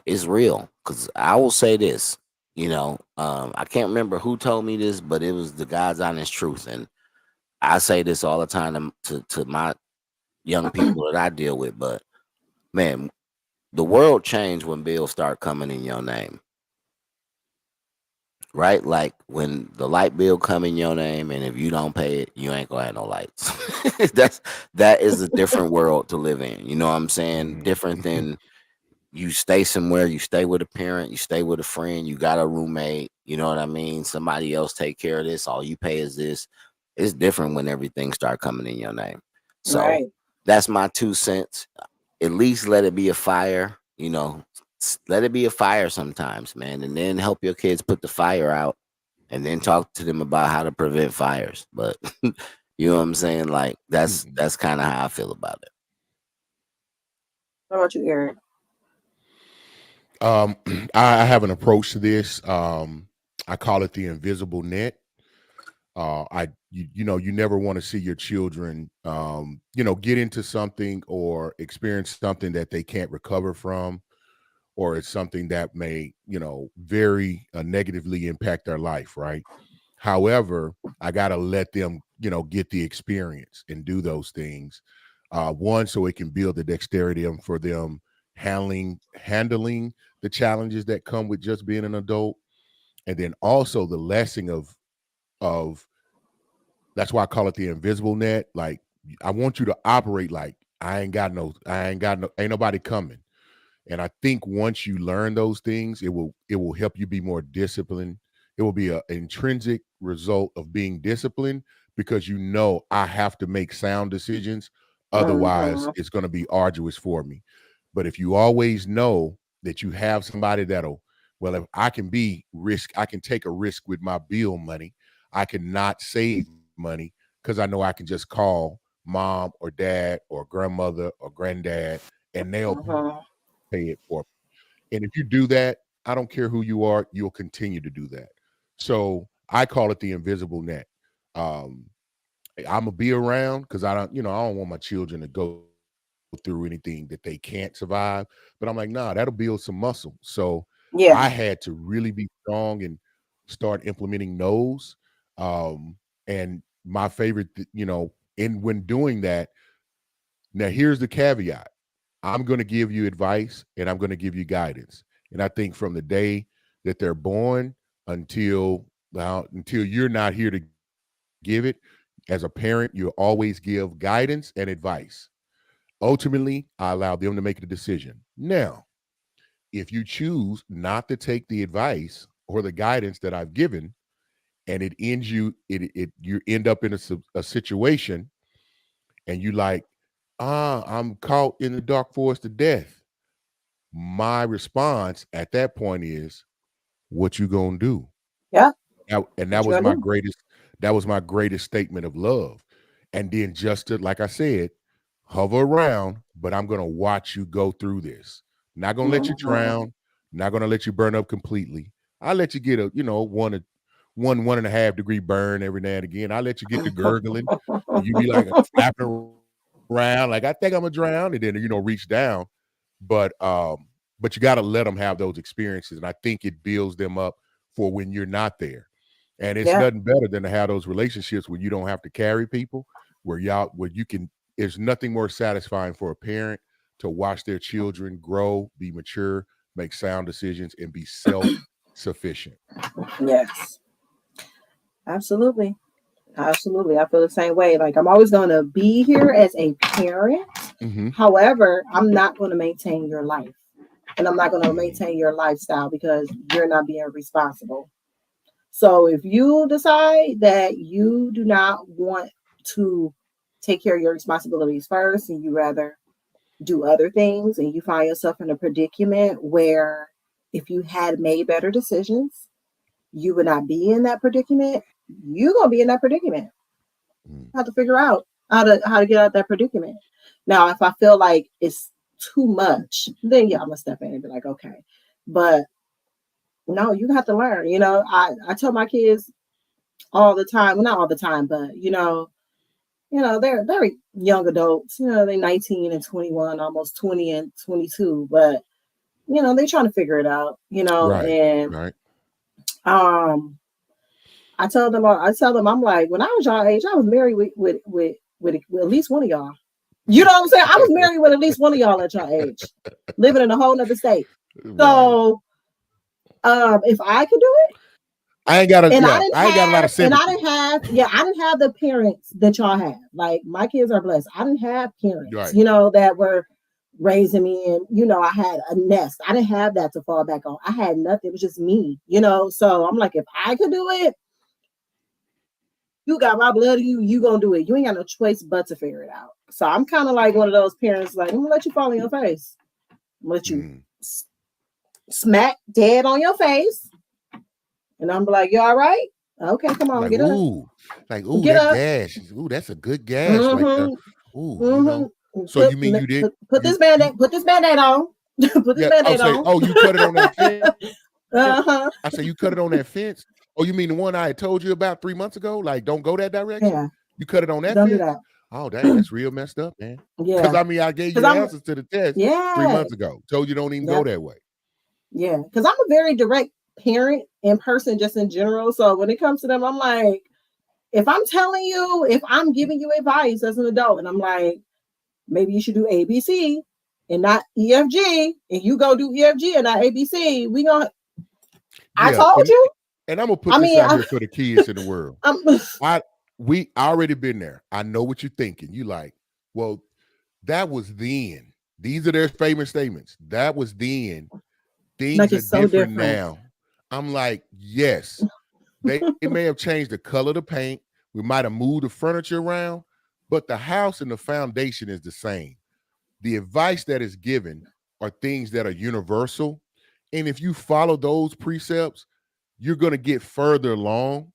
it's real. Cause I will say this, I can't remember who told me this, but it was the God's honest truth. And I say this all the time to my young people that I deal with, but man, the world changed when bills start coming in your name. Right? Like, when the light bill come in your name, and if you don't pay it, you ain't gonna have no lights. that is a different world to live in. You know what I'm saying? Different than you stay somewhere, you stay with a parent, you stay with a friend, you got a roommate, you know what I mean? Somebody else take care of this, all you pay is this. It's different when everything start coming in your name. So Right. that's my 2 cents. At least let it be a fire, you know. Let it be a fire sometimes, man, and then help your kids put the fire out, and then talk to them about how to prevent fires. But you know what I'm saying? Like that's kind of how I feel about it. What about you, Eric? I have an approach to this. I call it the invisible net. You know, you never want to see your children, you know, get into something or experience something that they can't recover from, or it's something that may, you know, very negatively impact their life, right? However, I got to let them, you know, get the experience and do those things. One, so it can build the dexterity for them handling the challenges that come with just being an adult, and then also the lesson of that's why I call it the invisible net. Like, I want you to operate like ain't nobody coming. And I think once you learn those things, it will help you be more disciplined. It will be an intrinsic result of being disciplined, because you know I have to make sound decisions. Otherwise, Mm-hmm. it's going to be arduous for me. But if you always know that you have somebody that'll, well, if I can I can take a risk with my bill money. I cannot save money because I know I can just call mom or dad or grandmother or granddad, and they'll Mm-hmm. pay it for me. And if you do that, I don't care who you are, you'll continue to do that. So I call it the invisible net. Um, I'm gonna be around because I don't want my children to go through anything that they can't survive. But I'm like, nah, that'll build some muscle. So Yeah. I had to really be strong and start implementing those. And my favorite, and when doing that, now here's the caveat. I'm going to give you advice and I'm going to give you guidance. And I think from the day that they're born until you're not here to give it, as a parent, you always give guidance and advice. Ultimately, I allow them to make the decision. Now, if you choose not to take the advice or the guidance that I've given, and you end up in a situation, and you like, I'm caught in the dark forest of death. My response at that point is, what you gonna do? Yeah. And What you gonna do? that was my greatest statement of love. And then just to, like I said, hover around, but I'm gonna watch you go through this. Not gonna let you Mm-hmm. drown, not gonna let you burn up completely. I'll let you get a, 1.5 degree burn every now and again. I'll let you get the gurgling. You be like flapping around, like I think I'm gonna drown, and then reach down. But you got to let them have those experiences, and I think it builds them up for when you're not there. And it's Yeah. nothing better than to have those relationships where you don't have to carry people, where you can. There's nothing more satisfying for a parent to watch their children grow, be mature, make sound decisions, and be self-sufficient. Yes. Absolutely. Absolutely. I feel the same way. Like, I'm always going to be here as a parent. Mm-hmm. However, I'm not going to maintain your life, and I'm not going to maintain your lifestyle because you're not being responsible. So if you decide that you do not want to take care of your responsibilities first, and you rather do other things, and you find yourself in a predicament where if you had made better decisions, you would not be in that predicament, you're going to be in that predicament. Have to figure out how to get out of that predicament. Now, if I feel like it's too much, then yeah, I'm gonna step in and be like, okay. But no, you have to learn. I tell my kids all the time, well, not all the time, but they're very young adults. They're 19 and 21, almost 20 and 22, but they're trying to figure it out. Right. And Right. I tell them, I'm like, when I was your age, I was married with at least one of y'all. You know what I'm saying? I was married with at least one of y'all at your age, living in a whole nother state. Right. So, if I could do it, I ain't got a and yeah. I ain't got a lot of sympathy. I didn't have the parents that y'all have. Like, my kids are blessed. I didn't have parents, Right. that were raising me, and I had a nest. I didn't have that to fall back on. I had nothing. It was just me, So I'm like, if I could do it, you got my blood in you, you gonna do it. You ain't got no choice but to figure it out. So I'm kind of like one of those parents, like, I'm gonna let you fall in your face. I'm gonna let you smack dead on your face. And I'm like, you all right? Okay, come on, Like, get up. ooh, Get that up. gash. Ooh, that's a good gash right there. Ooh, you know. So Put, you mean you did put this band-aid, put this band-aid on. Put this band-aid on. Oh, you cut it on that fence? Uh-huh. I say you cut it on that fence. Oh, you mean the one I had told you about 3 months ago? Like, don't go that direction. Yeah. You cut it on that Don't fence? do that. Oh, dang, that's real messed up, man. Yeah. Because I mean, I gave you the answers to the test 3 months ago. Told you don't even go that way. Yeah, because I'm a very direct parent in person, just in general. So when it comes to them, I'm like, if I'm telling you, if I'm giving you advice as an adult, and I'm like, maybe you should do ABC and not EFG, and you go do EFG and not ABC, we gonna. I told you. And I'm gonna put this out here for the kids in the world. We already been there. I know what you're thinking. You like, well, that was then. These are their famous statements. That was then. Things are so different now. I'm like, yes, they may have changed the color of the paint. We might have moved the furniture around, but the house and the foundation is the same. The advice that is given are things that are universal. And if you follow those precepts, you're going to get further along.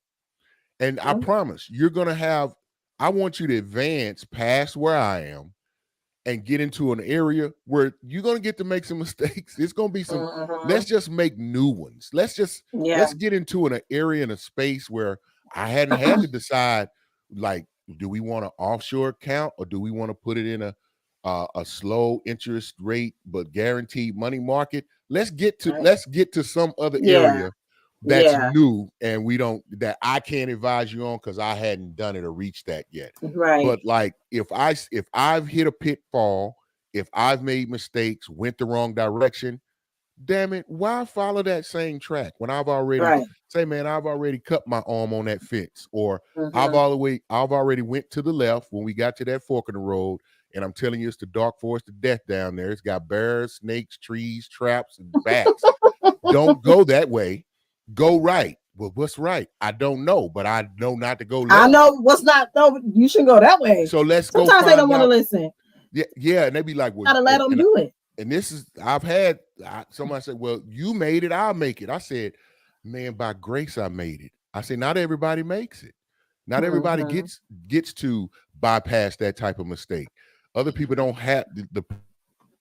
And I promise you're going to have, I want you to advance past where I am and get into an area where you're going to get to make some mistakes. It's going to be some, let's just make new ones. Let's get into an area in a space where I hadn't had to decide, like, do we want an offshore account or do we want to put it in a slow interest rate but guaranteed money market? Let's get to some other area that's new and that I can't advise you on because I hadn't done it or reached that yet. Right. But like if I've hit a pitfall, if I've made mistakes, went the wrong direction, damn it, why follow that same track when I've already say, man, I've already cut my arm on that fence, or I've already went to the left when we got to that fork in the road, and I'm telling you, it's the dark forest of death down there. It's got bears, snakes, trees, traps, and bats. Don't go that way. Go right. Well, what's right? I don't know, but I know not to go left. I know what's not. No, you shouldn't go that way. So let's go. Sometimes they don't want to listen. Yeah, and they be like, "Well, gotta let them do it." And this is, I've had somebody say, "Well, you made it, I'll make it." I said, "Man, by grace, I made it." I said, "Not everybody makes it. Not everybody gets to bypass that type of mistake. Other people don't have the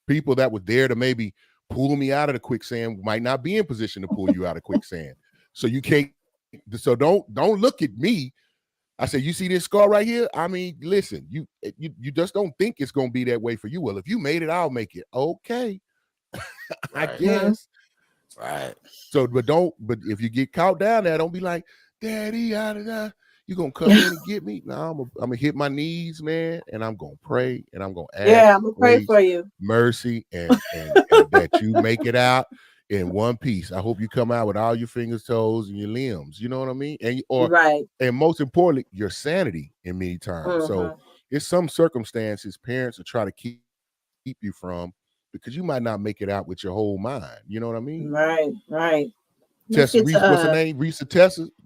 people that were there to maybe pull me out of the quicksand might not be in position to pull you out of quicksand. So you can't. So don't look at me." I said, "You see this scar right here? I mean, listen, you just don't think it's gonna be that way for you. Well, if you made it, I'll make it." Okay, I guess. Right. So, but if you get caught down there, don't be like, "Daddy, you gonna come in and get me?" No, I'm gonna hit my knees, man, and I'm gonna pray and I'm gonna ask. Yeah, I'm gonna pray for you, mercy, and that you make it out in one piece. I hope you come out with all your fingers, toes, and your limbs. You know what I mean? And most importantly, your sanity in many times. So it's some circumstances parents will try to keep you from because you might not make it out with your whole mind. You know what I mean? Right. Tessa Reese, what's her name?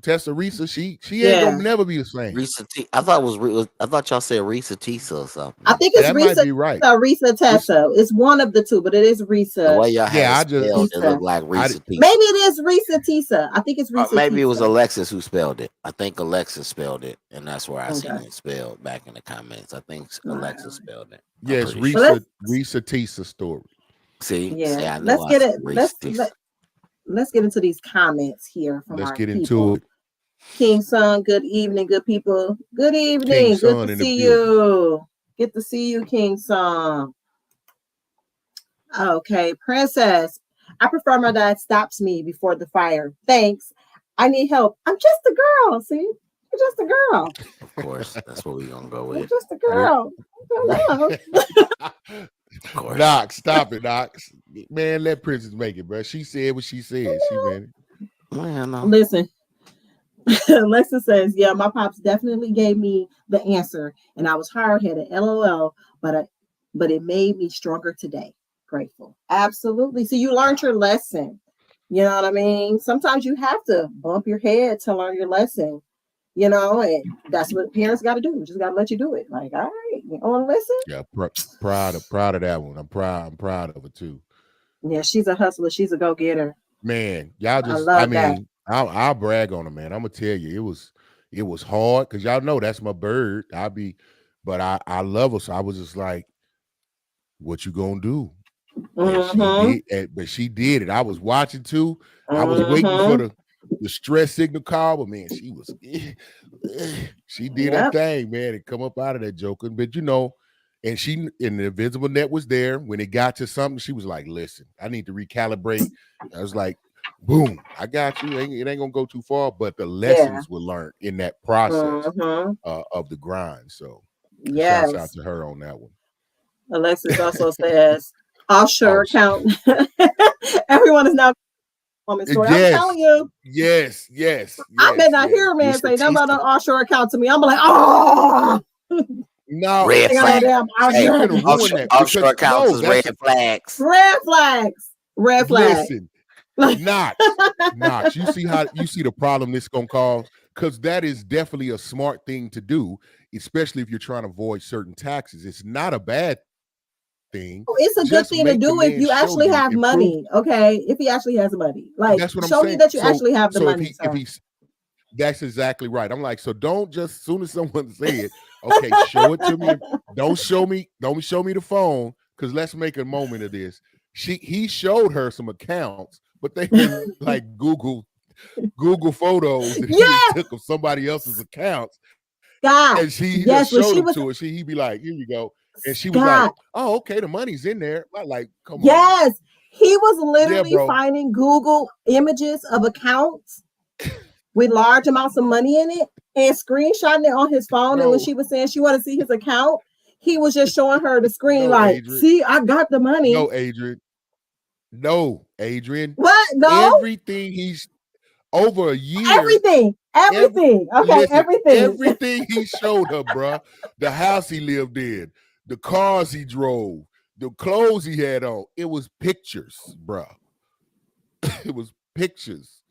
Tessa Reese. She ain't gonna never be the same. Reese I thought y'all said Reese Tessa or something. I think it's Reese. Might be right. Reese Tessa. It's one of the two, but it is Reese. The way y'all had it spelled, it looked like Reese Tessa. Maybe it is Reese Tessa. I think it's Reese. Maybe it was Alexis who spelled it. I think Alexis spelled it, and that's where I seen it spelled back in the comments. I think Alexis spelled it. Yes, Reese Tessa story. See, yeah. Let's get it. Let's get into these comments here from Let's our get people. into it. King Son, good evening, good people. Good evening. Good to see you. Good to see you, King Son. Okay, Princess. I prefer my dad stops me before the fire. Thanks. I need help. I'm just a girl. See? I'm just a girl. Of course. That's what we're gonna go with. I'm just a girl. Of course. Knox, stop it, Knox. Man, let Princess make it, bro. She said what she said. She ran it. Man, Listen. Alexa says, yeah, my pops definitely gave me the answer, and I was hard-headed, LOL, but it made me stronger today. Grateful. Absolutely. So you learned your lesson. You know what I mean? Sometimes you have to bump your head to learn your lesson. you know, and that's what parents got to do. Just got to let you do it. Like, all right, you want to listen? Yeah, proud of that one. I'm proud of it too. Yeah, she's a hustler. She's a go-getter. Man, y'all just, I mean, I'll brag on her, man. I'm gonna tell you, it was hard because y'all know that's my bird. But I love her. So I was just like, what you gonna do? But she did it. I was watching too. I was waiting for the stress signal call, but man, she did her thing, man, and come up out of that joker. But you know, and the invisible net was there. When it got to something, she was like, listen, I need to recalibrate. I was like, boom, I got you. It ain't gonna go too far, but the lessons were learned in that process of the grind. So shouts out to her on that one. Alexis also says offshore account. Everyone is now woman story. I'm telling you. Yes. I bet not hear a man say nothing about an offshore account to me. I'm like, oh no, red flags. Offshore accounts is red flags. Red flags. Listen, Knox, you see the problem this gonna cause? Because that is definitely a smart thing to do, especially if you're trying to avoid certain taxes. It's not a bad thing. It's a good thing to do if you actually have money. Okay, if he actually has money, like that's what I'm show saying. Me that you actually have the money. That's exactly right. I'm like, so don't just, as soon as someone said, okay, show it to me. Don't show me the phone, because let's make a moment of this. He showed her some accounts, but they were like Google photos that he took of somebody else's accounts. God, and she just showed them to her. He'd be like, here you go. And she was like, oh, okay, the money's in there. Like, come on. Yes, he was literally finding Google images of accounts with large amounts of money in it and screenshotting it on his phone. And when she was saying she wanted to see his account, he was just showing her the screen Adrian. See, I got the money. No, Adrian. What? No. Everything he's over a year. Everything. Okay, listen, everything. Everything he showed her, bruh. The house he lived in, the cars he drove, the clothes he had on. It was pictures, bruh. It was pictures.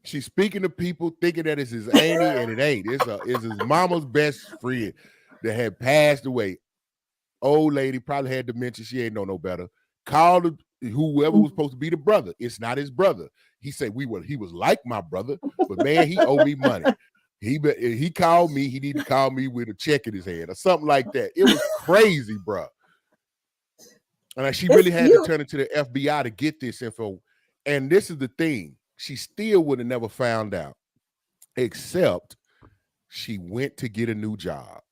She's speaking to people thinking that it's his auntie, and it ain't. It's his mama's best friend that had passed away. Old lady, probably had dementia. She ain't know no better. Called whoever was supposed to be the brother. It's not his brother. He said he was like my brother, but man, he owed me money. He called me. He needed to call me with a check in his hand or something like that. It was crazy, bro. And she really had to turn it to the FBI to get this info. And this is the thing. She still would have never found out, except she went to get a new job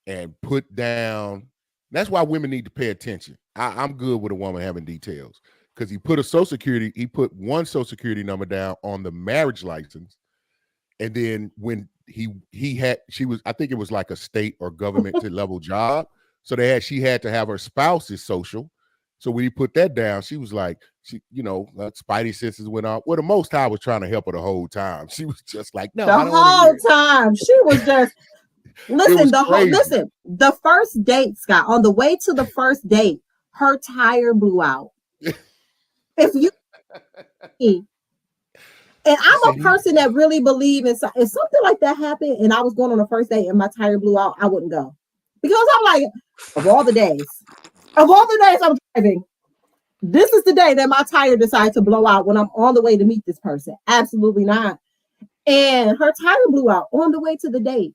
and put down. That's why women need to pay attention. I'm good with a woman having details, because he put one social security number down on the marriage license. And then when I think it was like a state or government level job. So she had to have her spouse's social. So when he put that down, she was like, Spidey senses went off. Well, the Most High was trying to help her the whole time. She was just like, no, the whole time. She was just listen. The first date, Scott. On the way to the first date, her tire blew out. And I'm a person that really believe in, if something like that happened and I was going on a first date and my tire blew out, I wouldn't go, because I'm like, of all the days I'm driving, this is the day that my tire decides to blow out when I'm on the way to meet this person. Absolutely not. And her tire blew out on the way to the date.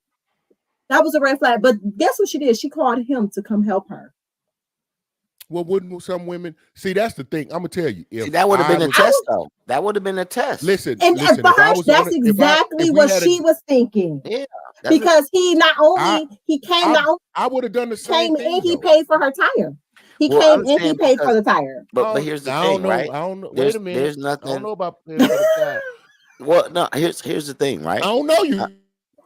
That was a red flag. But guess what she did? She called him to come help her. Well, wouldn't some women see? That's the thing. I'm gonna tell you. That would have been a test, though. That would have been a test. Listen, and for her, that's exactly what she was thinking. Yeah, because he not only came out, I would have done the same thing. And he paid for her tire. He came and he paid for the tire. But here's the thing, right? I don't know. Wait a minute. There's nothing. I don't know about paying for the tire. Well, no. Here's the thing, right? I don't know you.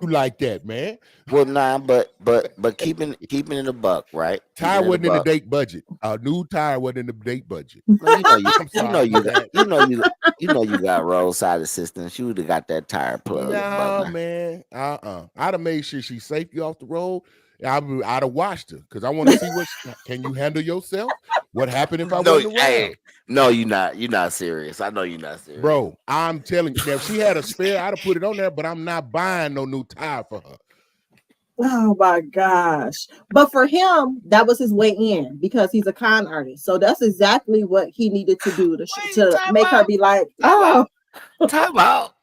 Like that, man. Well, nah, but keeping it a buck, right? Tire wasn't in the date budget. A new tire wasn't in the date budget. No, you got roadside assistance. You would have got that tire plugged. No, man. I'd have made sure she's safely off the road. I'd have watched her, because I want to see can you handle yourself? What happened if I No, wasn't around? hey, no, you're not serious. I know you're not serious. Bro, I'm telling you, now, if she had a spare, I'd have put it on there, but I'm not buying no new tire for her. Oh my gosh. But for him, that was his way in because he's a con artist. So that's exactly what he needed to do to make her be like, oh. Time out.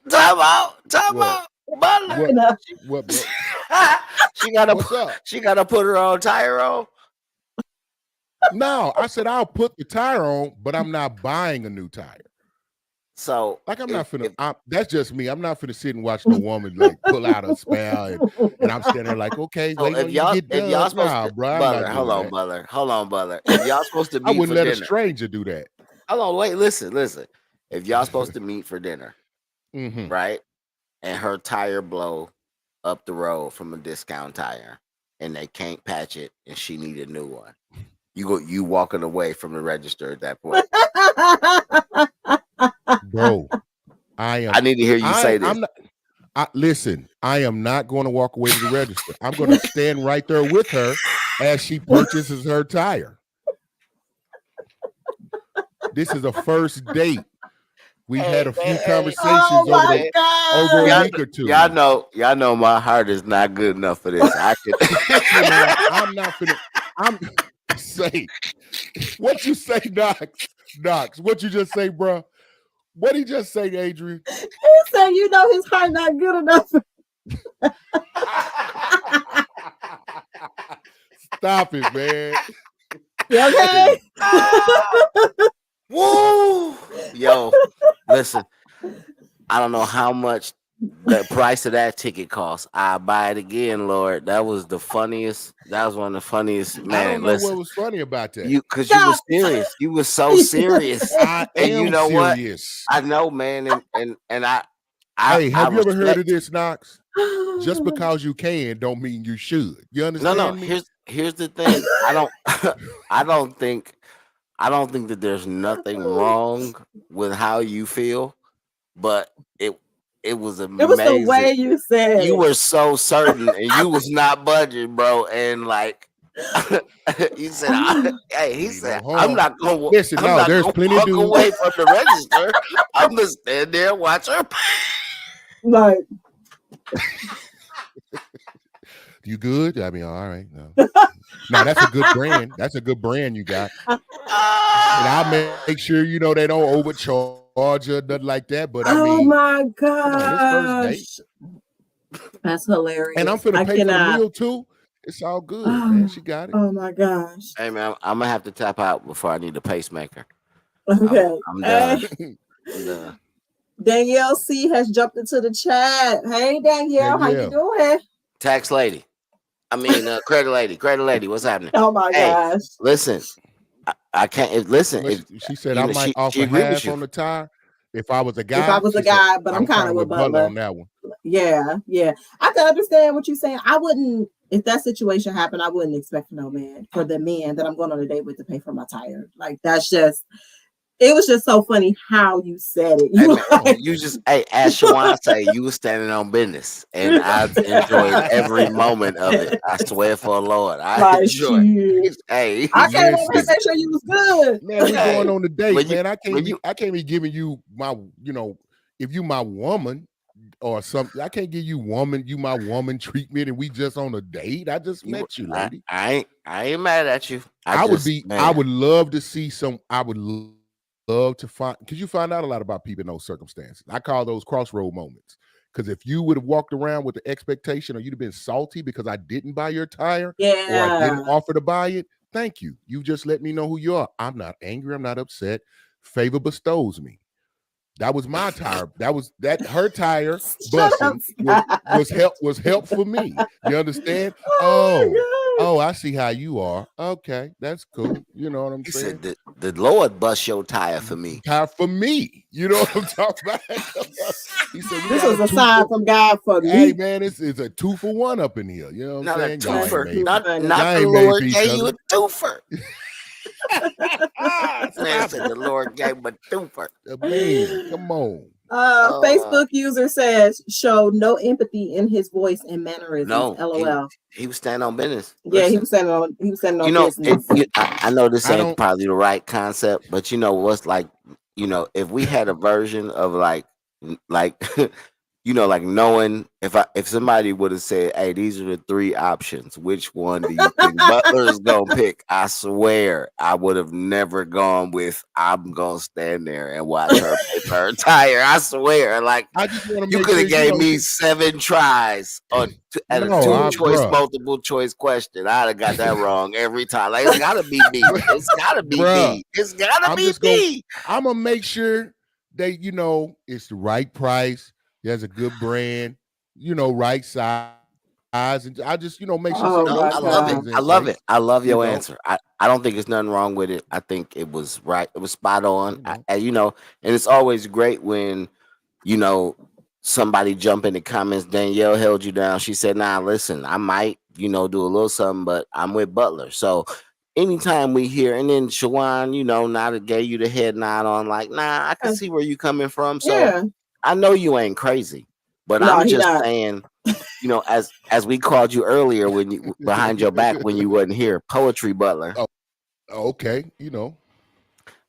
What, bro? She gotta put her own tire on. No, I said I'll put the tire on, but I'm not buying a new tire. So like I'm not finna. That's just me. I'm not finna sit and watch no woman like pull out a spare, and I'm standing there like, okay, so wait if y'all supposed to, bro, hold on, brother. If y'all supposed to meet I wouldn't for let dinner, a stranger do that. Hold on, wait, listen. If y'all supposed to meet for dinner, right, and her tire blow up the road from a discount tire, and they can't patch it, and she need a new one, you walking away from the register at that point. Bro, I need to hear you say this. Listen, I am not going to walk away to the register. I'm going to stand right there with her as she purchases her tire. This is a first date. We've had a few conversations over a week or two. Y'all know my heart is not good enough for this. I'm not finna. I'm say what you say, Knox. What you just say, bro? What did he just say, Adrian? He said, you know, his heart not good enough. Stop it, man. You okay? Woo! Yo, listen, I don't know how much the price of that ticket costs. I'll buy it again, Lord. That was the funniest. That was one of the funniest. Man, I don't know what was funny about that. Because you were serious. You were so serious. I am you know serious. What? I know, man, and I. Hey, have you ever heard of this, Knox? Just because you can don't mean you should. You understand? No. Me? Here's the thing. I don't think that there's nothing wrong with how you feel, but it was amazing. It was the way you said. You were so certain, and you was not budging, bro. And like he said, I'm not gonna listen. No, there's plenty of dudes away from the register. I'm gonna stand there and watch her. Like, you good? I mean, all right. No, that's a good brand. That's a good brand you got. And I'll make sure you know they don't overcharge or nothing like that. But I mean, oh my gosh, that's hilarious. And I'm finna pay for the meal too. It's all good, man. She got it. Oh my gosh. Hey man, I'm gonna have to tap out before I need a pacemaker. Okay, I'm done. I'm done. Danielle C has jumped into the chat. Hey Danielle, how you doing? Tax lady. I mean, credit lady. What's happening? Oh my gosh. Listen, I can't listen. She said I might offer half on the tire if I was a guy. If I was a guy, but I'm kind of with Butler on that one. Yeah. I can understand what you're saying. I wouldn't, if that situation happened, I wouldn't expect no man for the man that I'm going on a date with to pay for my tire. Like that's just. It was just so funny how you said it. As Shawan say, you were standing on business, and I enjoyed every moment of it. I swear for the Lord, I enjoyed it. Hey, I can't even make sure you was good. Man, we going on the date, man. I can't be giving you my, if you my woman or something, I can't give you my woman treatment, and we just on a date. I just met you, lady. I ain't mad at you. I would love to see love to find, because you find out a lot about people in those circumstances. I call those crossroad moments. Because if you would have walked around with the expectation, or you'd have been salty because I didn't buy your tire, or I didn't offer to buy it, thank you. You just let me know who you are. I'm not angry. I'm not upset. Favor bestows me. That was my tire. Her tire busting was help for me. You understand? Oh, I see how you are. Okay, that's cool. You know what I'm saying? Said the Lord bust your tire for me. Tire for me. You know what I'm talking about? He said, this is a sign from God for me. Hey man, it's a 2-for-1 up in here. You know what I'm saying? Not the Lord gave you a twofer. Man said the Lord gave him a twofer. Man, come on. Facebook user says showed no empathy in his voice and mannerisms. No, LOL. he was standing on business. Yeah, Listen, he was standing on you know, business. I know this I ain't don't. probably the right concept, but you know what's like, if we had a version of like like knowing if somebody would have said, "Hey, these are the three options. Which one do you think Butler is gonna pick?" I swear, I would have never gone with "I'm gonna stand there and watch her pay for her tire." I swear, like I just want to you make could sure have gave me 7 tries at a No, 2-choice, bruh. multiple choice question. I'd have got that wrong every time. Like it's gotta be me. It's gotta be Bruh, me. It's gotta I'm be just gonna. me. I'm gonna make sure that it's the right price. There's a good brand. Right size, and I just make sure Oh some of No, my those I small love it. God. things I in love place. it. I love You your know, answer. I don't think there's nothing wrong with it. I think it was right. It was spot on. you know. And it's always great when you know somebody jump in the comments. Danielle held you down. She said, "Nah, listen, I might do a little something, but I'm with Butler." So anytime we hear, and then Shawan, now that gave you the head nod on, like, nah, I can see where you coming from. So Yeah. I know you ain't crazy, but No, I'm he just not. saying. As we called you earlier when you behind your back when you wasn't here, Poetry Butler. Oh, okay.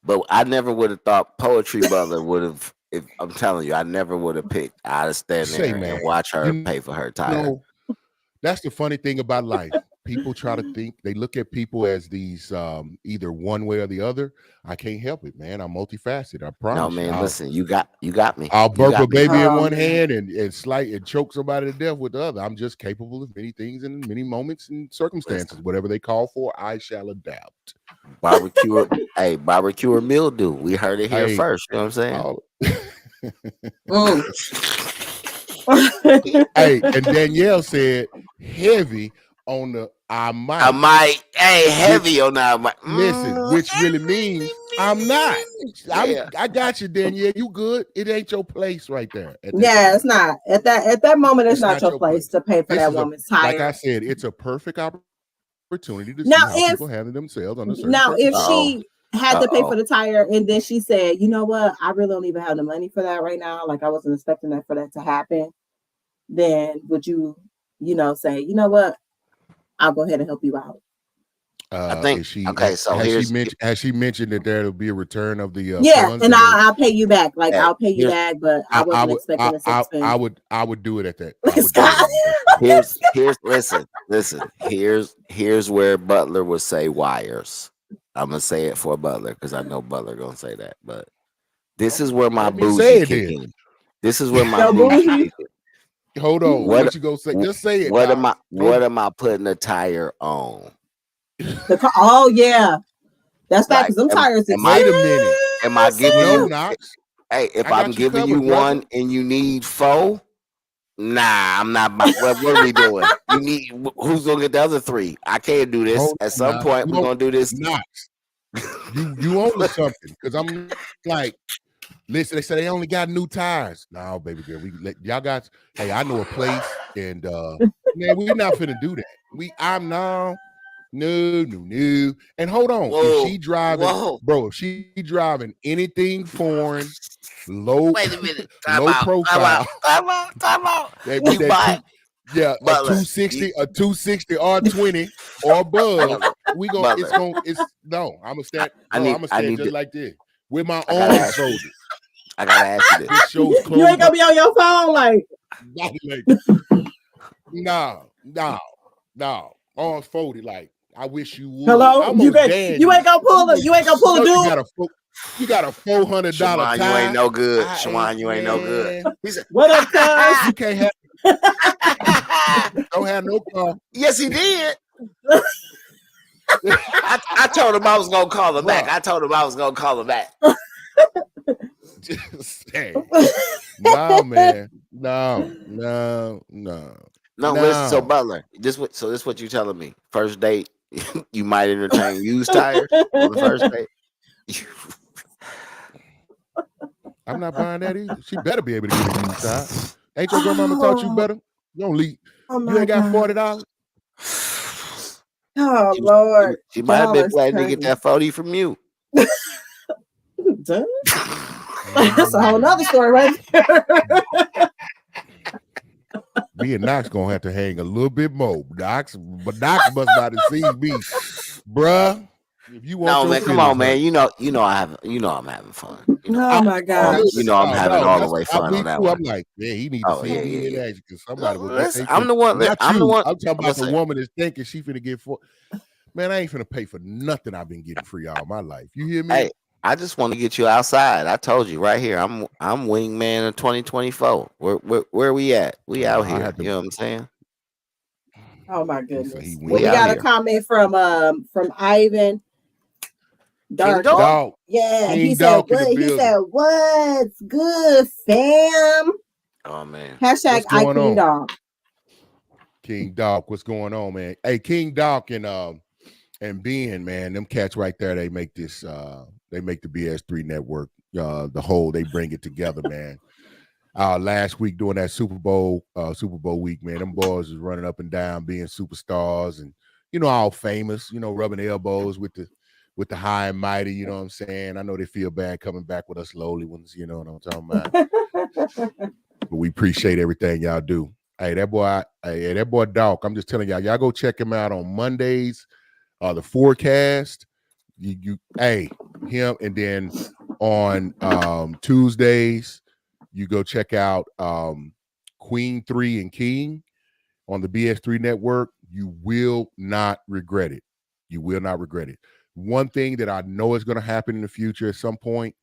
But I never would have thought Poetry Butler would have. If I'm telling you, I never would have picked. I'd have stand Say, there man, and watch her you pay for her tire. know, that's the funny thing about life. People try to think they look at people as these either one way or the other. I can't help it, man. I'm multifaceted. I No, promise you. man, listen, you got me. I'll You burp a got me. baby in Oh one man. hand and choke somebody to death with the other. I'm just capable of many things in many moments and circumstances. Listen, Whatever they call for, I shall adapt. barbecue, hey, barbecue or mildew. We heard it here Hey, first. You know what I'm saying? all- Mm. hey, and Danielle said heavy on the I I might. might, heavy on that. Listen, which really means I'm not. Yeah. I got you, Danielle. You good? It ain't your place right there. At that Yeah, time. it's not. At that moment, it's not your place place. to pay for This that is woman's like I tire. said, it's a perfect opportunity to see Now, how if people handle themselves under certain now if circumstances. she had to pay for Uh-oh. the tire and then she said, you know what, I really don't even have the money for that right now. Like I wasn't expecting that for that to happen. Then would you, say, you know what, I'll go ahead and help you out. I think. Is she Okay, so has she mentioned that there will be a return of the Yeah, funds? and I'll pay you back. Like hey, I'll pay you here's back, but I wasn't expecting a six-spin. I would do it at that. I would do it Scott, at that. here's listen. Here's where Butler would say wires. I'm gonna say it for Butler because I know Butler gonna say that. But this is where my Let me say bougie it kick then. in. This is where my Your bougie bougie? kick in. Hold on. What you gonna say? Just say it. What Doc. am I? What am I putting the tire on? Oh yeah, that's that Like, because them tires. Wait a minute. Am I giving No, you? Knox. Hey, if I got I'm you giving you covered, brother. one and you need 4, nah, I'm not. What are we doing? You need who's gonna get the other 3? I can't do this. Hold At on some now. point, we're gonna do this. Knox. You own something because I'm like, listen. They said they only got new tires. No, baby girl, y'all got. Hey, I know a place, and man, we're not finna do that. I'm now. No. And hold on. Whoa, if she driving, bro, if she driving anything foreign, low, wait a minute. low profile, Time out. that You buy a Butler, 260 R20 or above, we gonna no. I'm gonna stand. I'm gonna stand just like this with my arms folded. I gotta ask you This show's closed. You ain't gonna be on your phone like. No. Arms folded like. I wish you would. Hello, you ain't gonna pull a dude. You got a $400 Shawan, tie. you ain't no good. Shawan, you ain't no good. He said, What up, cuz? You can't have. Don't have no car. Yes, he did. I told him I was gonna call him back. Hey. No, man. No. No, listen. So Butler, this is what you telling me. First date, you might entertain used tires on the first date. I'm not buying that either. She better be able to get a used tire. Ain't your grandmama taught you better? You don't leave. You ain't got $40. Oh Lord, She might have been planning to get that 40 from you. That's a whole nother story right there. Me and Knox gonna have to hang a little bit more. Knox must not have seen me, bruh. If you want No, man, come on, man. You know, I'm having fun. Oh my gosh. I'm having all the way fun on that one. I'm like, yeah, he need to see me in action because somebody will get Listen, I'm the one. I'm talking about the woman that's thinking she finna get for. Man, I ain't finna pay for nothing I've been getting free all my life. You hear me? Hey, I just want to get you outside. I told you right here. I'm wingman of 2024. Where we at? We out here. You know what I'm saying? Oh my goodness. We got a comment from Ivan. Dark. Yeah, he said, what's good, fam? Oh man. Hashtag King Dog. King Dog, what's going on, man? Hey, King Dog and Ben, man, them cats right there, they make this they make the BS3 network they bring it together, man. Last week during that Super Bowl week, man, them boys was running up and down being superstars and all famous, rubbing elbows with the high and mighty, you know what I'm saying? I know they feel bad coming back with us lowly ones, you know what I'm talking about. But we appreciate everything y'all do. Hey, that boy Doc, I'm just telling y'all go check him out on Mondays. The forecast. Him, and then on Tuesdays, you go check out Queen 3 and King on the BS3 network. You will not regret it. You will not regret it. One thing that I know is going to happen in the future at some point,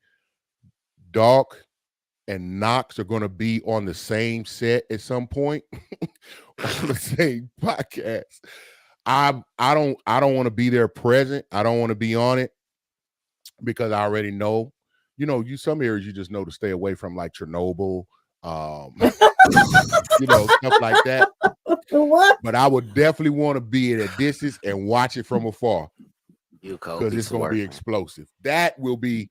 Doc and Knox are going to be on the same set at some point on the same podcast. I don't want to be there present. I don't want to be on it because I already know, some areas you just know to stay away from, like Chernobyl, stuff like that. What? But I would definitely want to be at a distance and watch it from afar because it's going to be explosive. That will be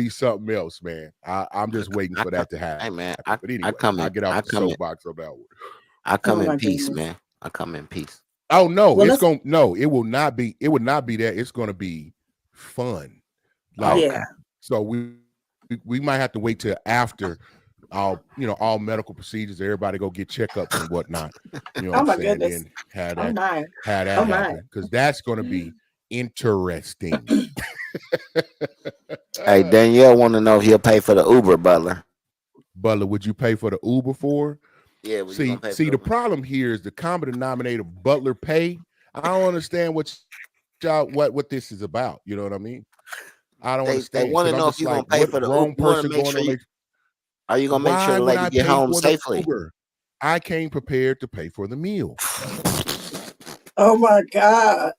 something else, man. I'm just waiting for that to happen. Hey, man, but anyway, I get out the soapbox on that one. I come in peace, man. I come in peace. Oh no, it will not be. It would not be that. It's going to be fun. So we might have to wait till after all medical procedures. Everybody go get checkups and whatnot. You know what I'm saying? Goodness. And have that happen because that's going to be interesting. Hey, Danielle want to know if he'll pay for the Uber, Butler. Butler, would you pay for the Uber for? Yeah. See, the problem here is the common denominator Butler pay. I don't understand what this is about. You know what I mean? I don't understand. They want to know if you're gonna pay for the wrong person going on. Are you gonna make sure the lady get home safely? I came prepared to pay for the meal. Oh my God.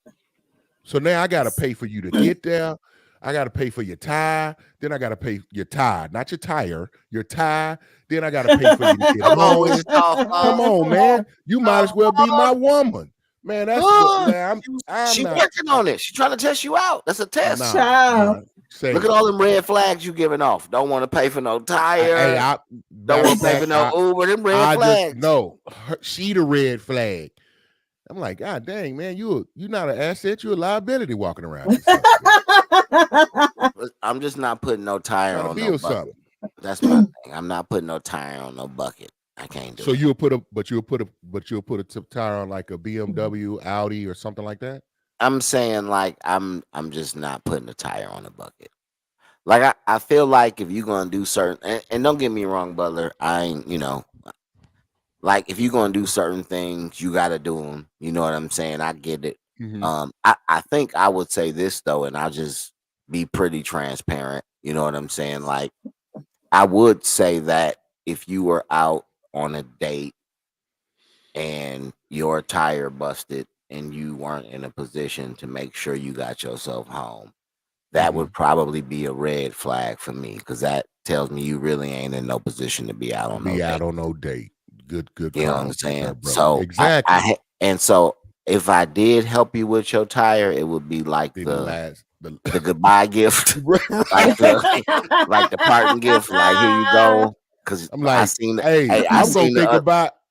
So now I gotta pay for you to get there. I gotta pay for your tie. Then I gotta pay your tie, not your tire, your tie. Then I gotta pay for you to get home. Come on, man. You might as well be my woman. Man, that's she's working on it. She's trying to test you out. That's a test. Look at all them red flags you giving off. Don't want to pay for no tire. Don't want to pay for no Uber. Them red flags. No, she the red flag. I'm like, God dang, man, you're not an asset. You're a liability walking around. I'm just not putting no tire on no bucket. That's my thing. I'm not putting no tire on no bucket. I can't do it. So you'll put a tire on like a BMW, Audi, or something like that. I'm saying like I'm just not putting a tire on a bucket. Like I feel like if you're gonna do certain and don't get me wrong, Butler, I ain't like if you're gonna do certain things, you gotta do them. You know what I'm saying? I get it. Mm-hmm. I think I would say this though, and I'll just be pretty transparent. You know what I'm saying? Like I would say that if you were out on a date and your tire busted and you weren't in a position to make sure you got yourself home, that would probably be a red flag for me because that tells me you really ain't in no position to be out on no date. Good. You know what I'm saying? There, so exactly. And so if I did help you with your tire, it would be like the goodbye gift, like the parting gift. Like here you go. Because I'm like,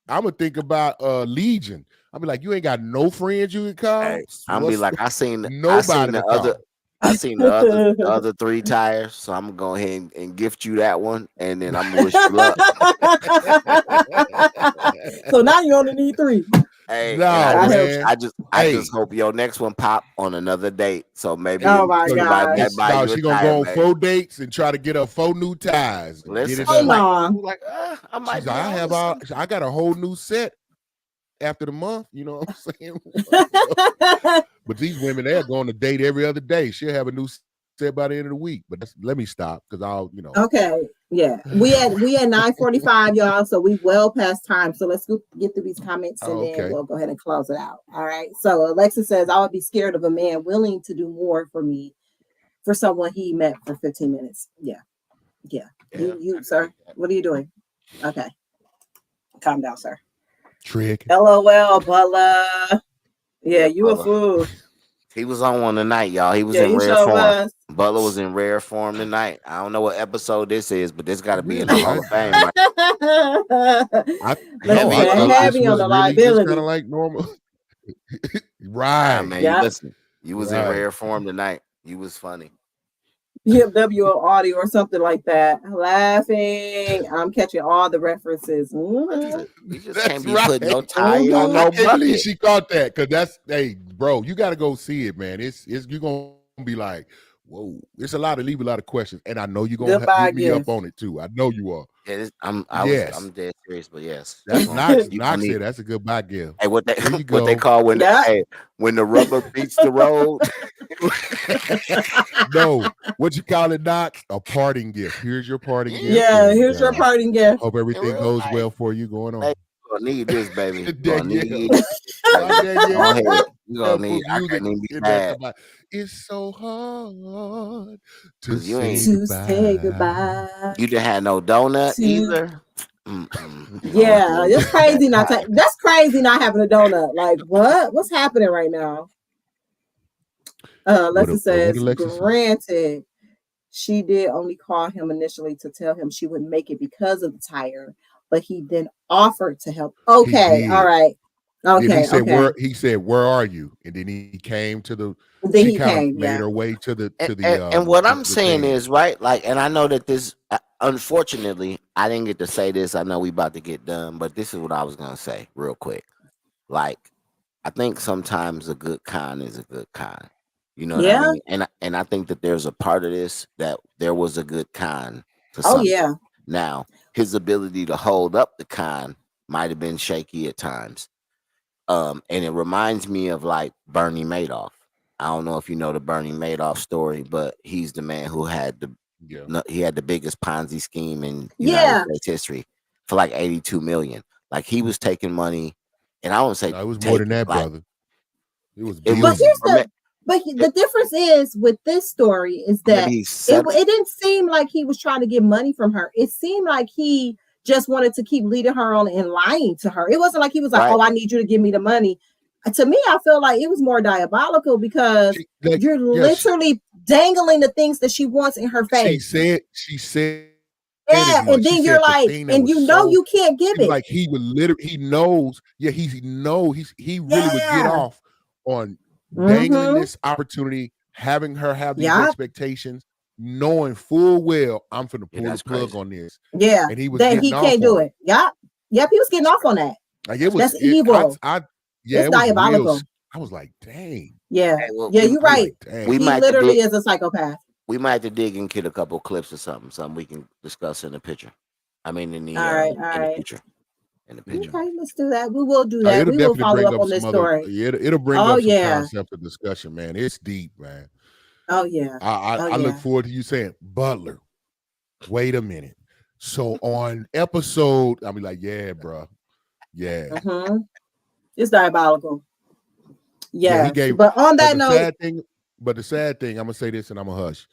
I'm gonna think about Legion. I'll be like, you ain't got no friends you can call. I'll be like, I seen I seen the other 3 tires, so I'm gonna go ahead and gift you that one, and then I'm gonna wish you luck. So now you only need 3. Hey, No, man. I just hope your next one pop on another date. So maybe Oh my somebody gosh. might buy No, you a she gonna tire, go on man. 4 dates and try to get her 4 new tires. Listen, Get it Hold done. on. I might She's be like, on to I got a whole new set after the month. You know what I'm saying? But these women, they're going to date every other day. She'll have a new set by the end of the week. But let me stop because I'll, Okay. Yeah. We at 9:45, y'all. So we well past time. So let's get through these comments and then we'll go ahead and close it out. All right. So Alexa says, I would be scared of a man willing to do more for me for someone he met for 15 minutes. Yeah. You sir, what are you doing? Okay. Calm down, sir. Trick. LOL, Butler. Yeah, you a fool. He was on one tonight, y'all. He was in rare form. Butler was in rare form tonight. I don't know what episode this is, but this got to be in the Hall of Fame. Right? Heavy on the liability. Kind of like normal. Right. Nah, man, listen. You was in rare form tonight. You was funny. BMW audio or something like that. Laughing. I'm catching all the references. We just can't be putting no tire on no bucket. At least she caught that because hey, bro, you got to go see it, man. It's you're gonna be like, whoa. It's leave a lot of questions, and I know you're gonna hit me up on it too. I know you are. Yeah, I'm dead serious, but yes, that's Knox said that's a good buy gift. Hey, what they call when when the rubber beats the road. No, what you call it, Knox? A parting gift. Here's your parting gift. Yeah, here's your parting gift. Hope everything goes well for you going on. Hey, you're gonna need this, baby. You're gonna need It's so hard to say goodbye. You didn't have no donut either. Yeah, it's crazy that's crazy not having a donut. Like what's happening right now? Alexa says, granted, she did only call him initially to tell him she would make it because of the tire, but he then offered to help. Okay, all right. Okay. He said, where are you? And then he came to the then he came, made her way to the and what I'm saying is, right, like, and I know that this unfortunately I didn't get to say this. I know we about to get done, but this is what I was gonna say real quick. Like, I think sometimes a good kind is a good kind. You know what I mean? And I think that there's a part of this that there was a good kind to something. Yeah. Now, his ability to hold up the kind might have been shaky at times. And it reminds me of like Bernie Madoff. I don't know if you know the Bernie Madoff story, but he's the man who had the biggest Ponzi scheme in United States history for like 82 million. Like, he was taking money, and I don't say it was more than that, brother. It was. But the difference is with this story is that it didn't seem like he was trying to get money from her. It seemed like he just wanted to keep leading her on and lying to her. It wasn't like he was like, oh, I need you to give me the money. To me, I feel like it was more diabolical because you're literally dangling the things that she wants in her face. She said. Yeah, and then you're like, and you know you can't give it. Like, he would literally, he knows. Yeah, he really would get off on dangling this opportunity, having her have these expectations, knowing full well I'm finna pull the plug on this. Yeah, and he was he can't do it. Yep, he was getting off on that. Like, that's evil. It's diabolical. I was like, dang. Yeah, you're right. He literally is a psychopath. We might have to dig and get a couple clips or something we can discuss in the picture. I mean, in the picture. In the picture. Okay, let's do that. We will do that. We will follow up on this story. It'll bring up some concept of discussion, man. It's deep, man. Oh yeah. I look forward to you saying, Butler, wait a minute. So on episode, I'll be like, yeah, bro. Yeah. It's diabolical. Yeah. But on that note, the sad thing, I'm gonna say this and I'm gonna hush.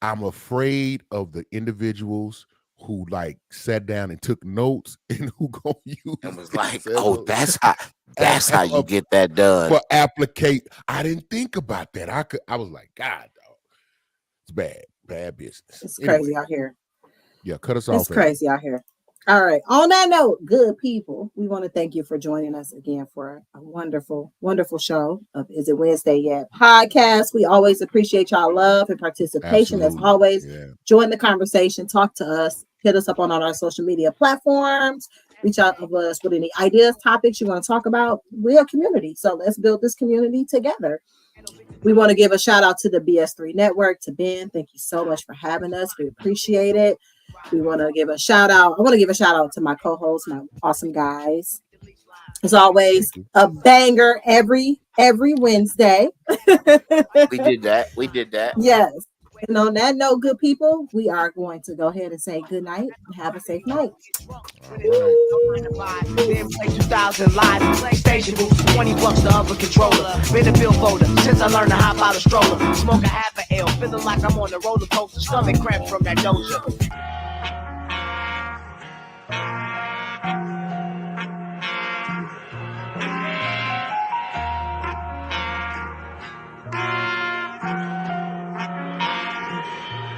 I'm afraid of the individuals who like sat down and took notes and who gonna use and was like, oh, that's how you get that done. For applicate. I didn't think about that. I was like, God, dog. It's bad business. It's crazy out here. Yeah, cut us off. It's crazy out here. All right. On that note, good people, we want to thank you for joining us again for a wonderful, wonderful show of Is It Wednesday Yet podcast. We always appreciate y'all love and participation. As Absolutely. always, Yeah. join the conversation, talk to us, hit us up on all our social media platforms, reach out to us with any ideas, topics you want to talk about. We're a community, so let's build this community together. We want to give a shout out to the BS3 Network, to Ben. Thank you so much for having us. We appreciate it. We want to give a shout out. I want to give a shout out to my co-hosts, my awesome guys. As always, a banger every Wednesday. We did that. Yes. And on that note, good people, we are going to go ahead and say good night and have a safe night. Then play 2000 live PlayStation booth, $20 the other controller. Been a bill folder since I learned to hop out of stroller. Smoke a half a L, feeling like I'm on the roller coaster. Stomach cramps from that doja.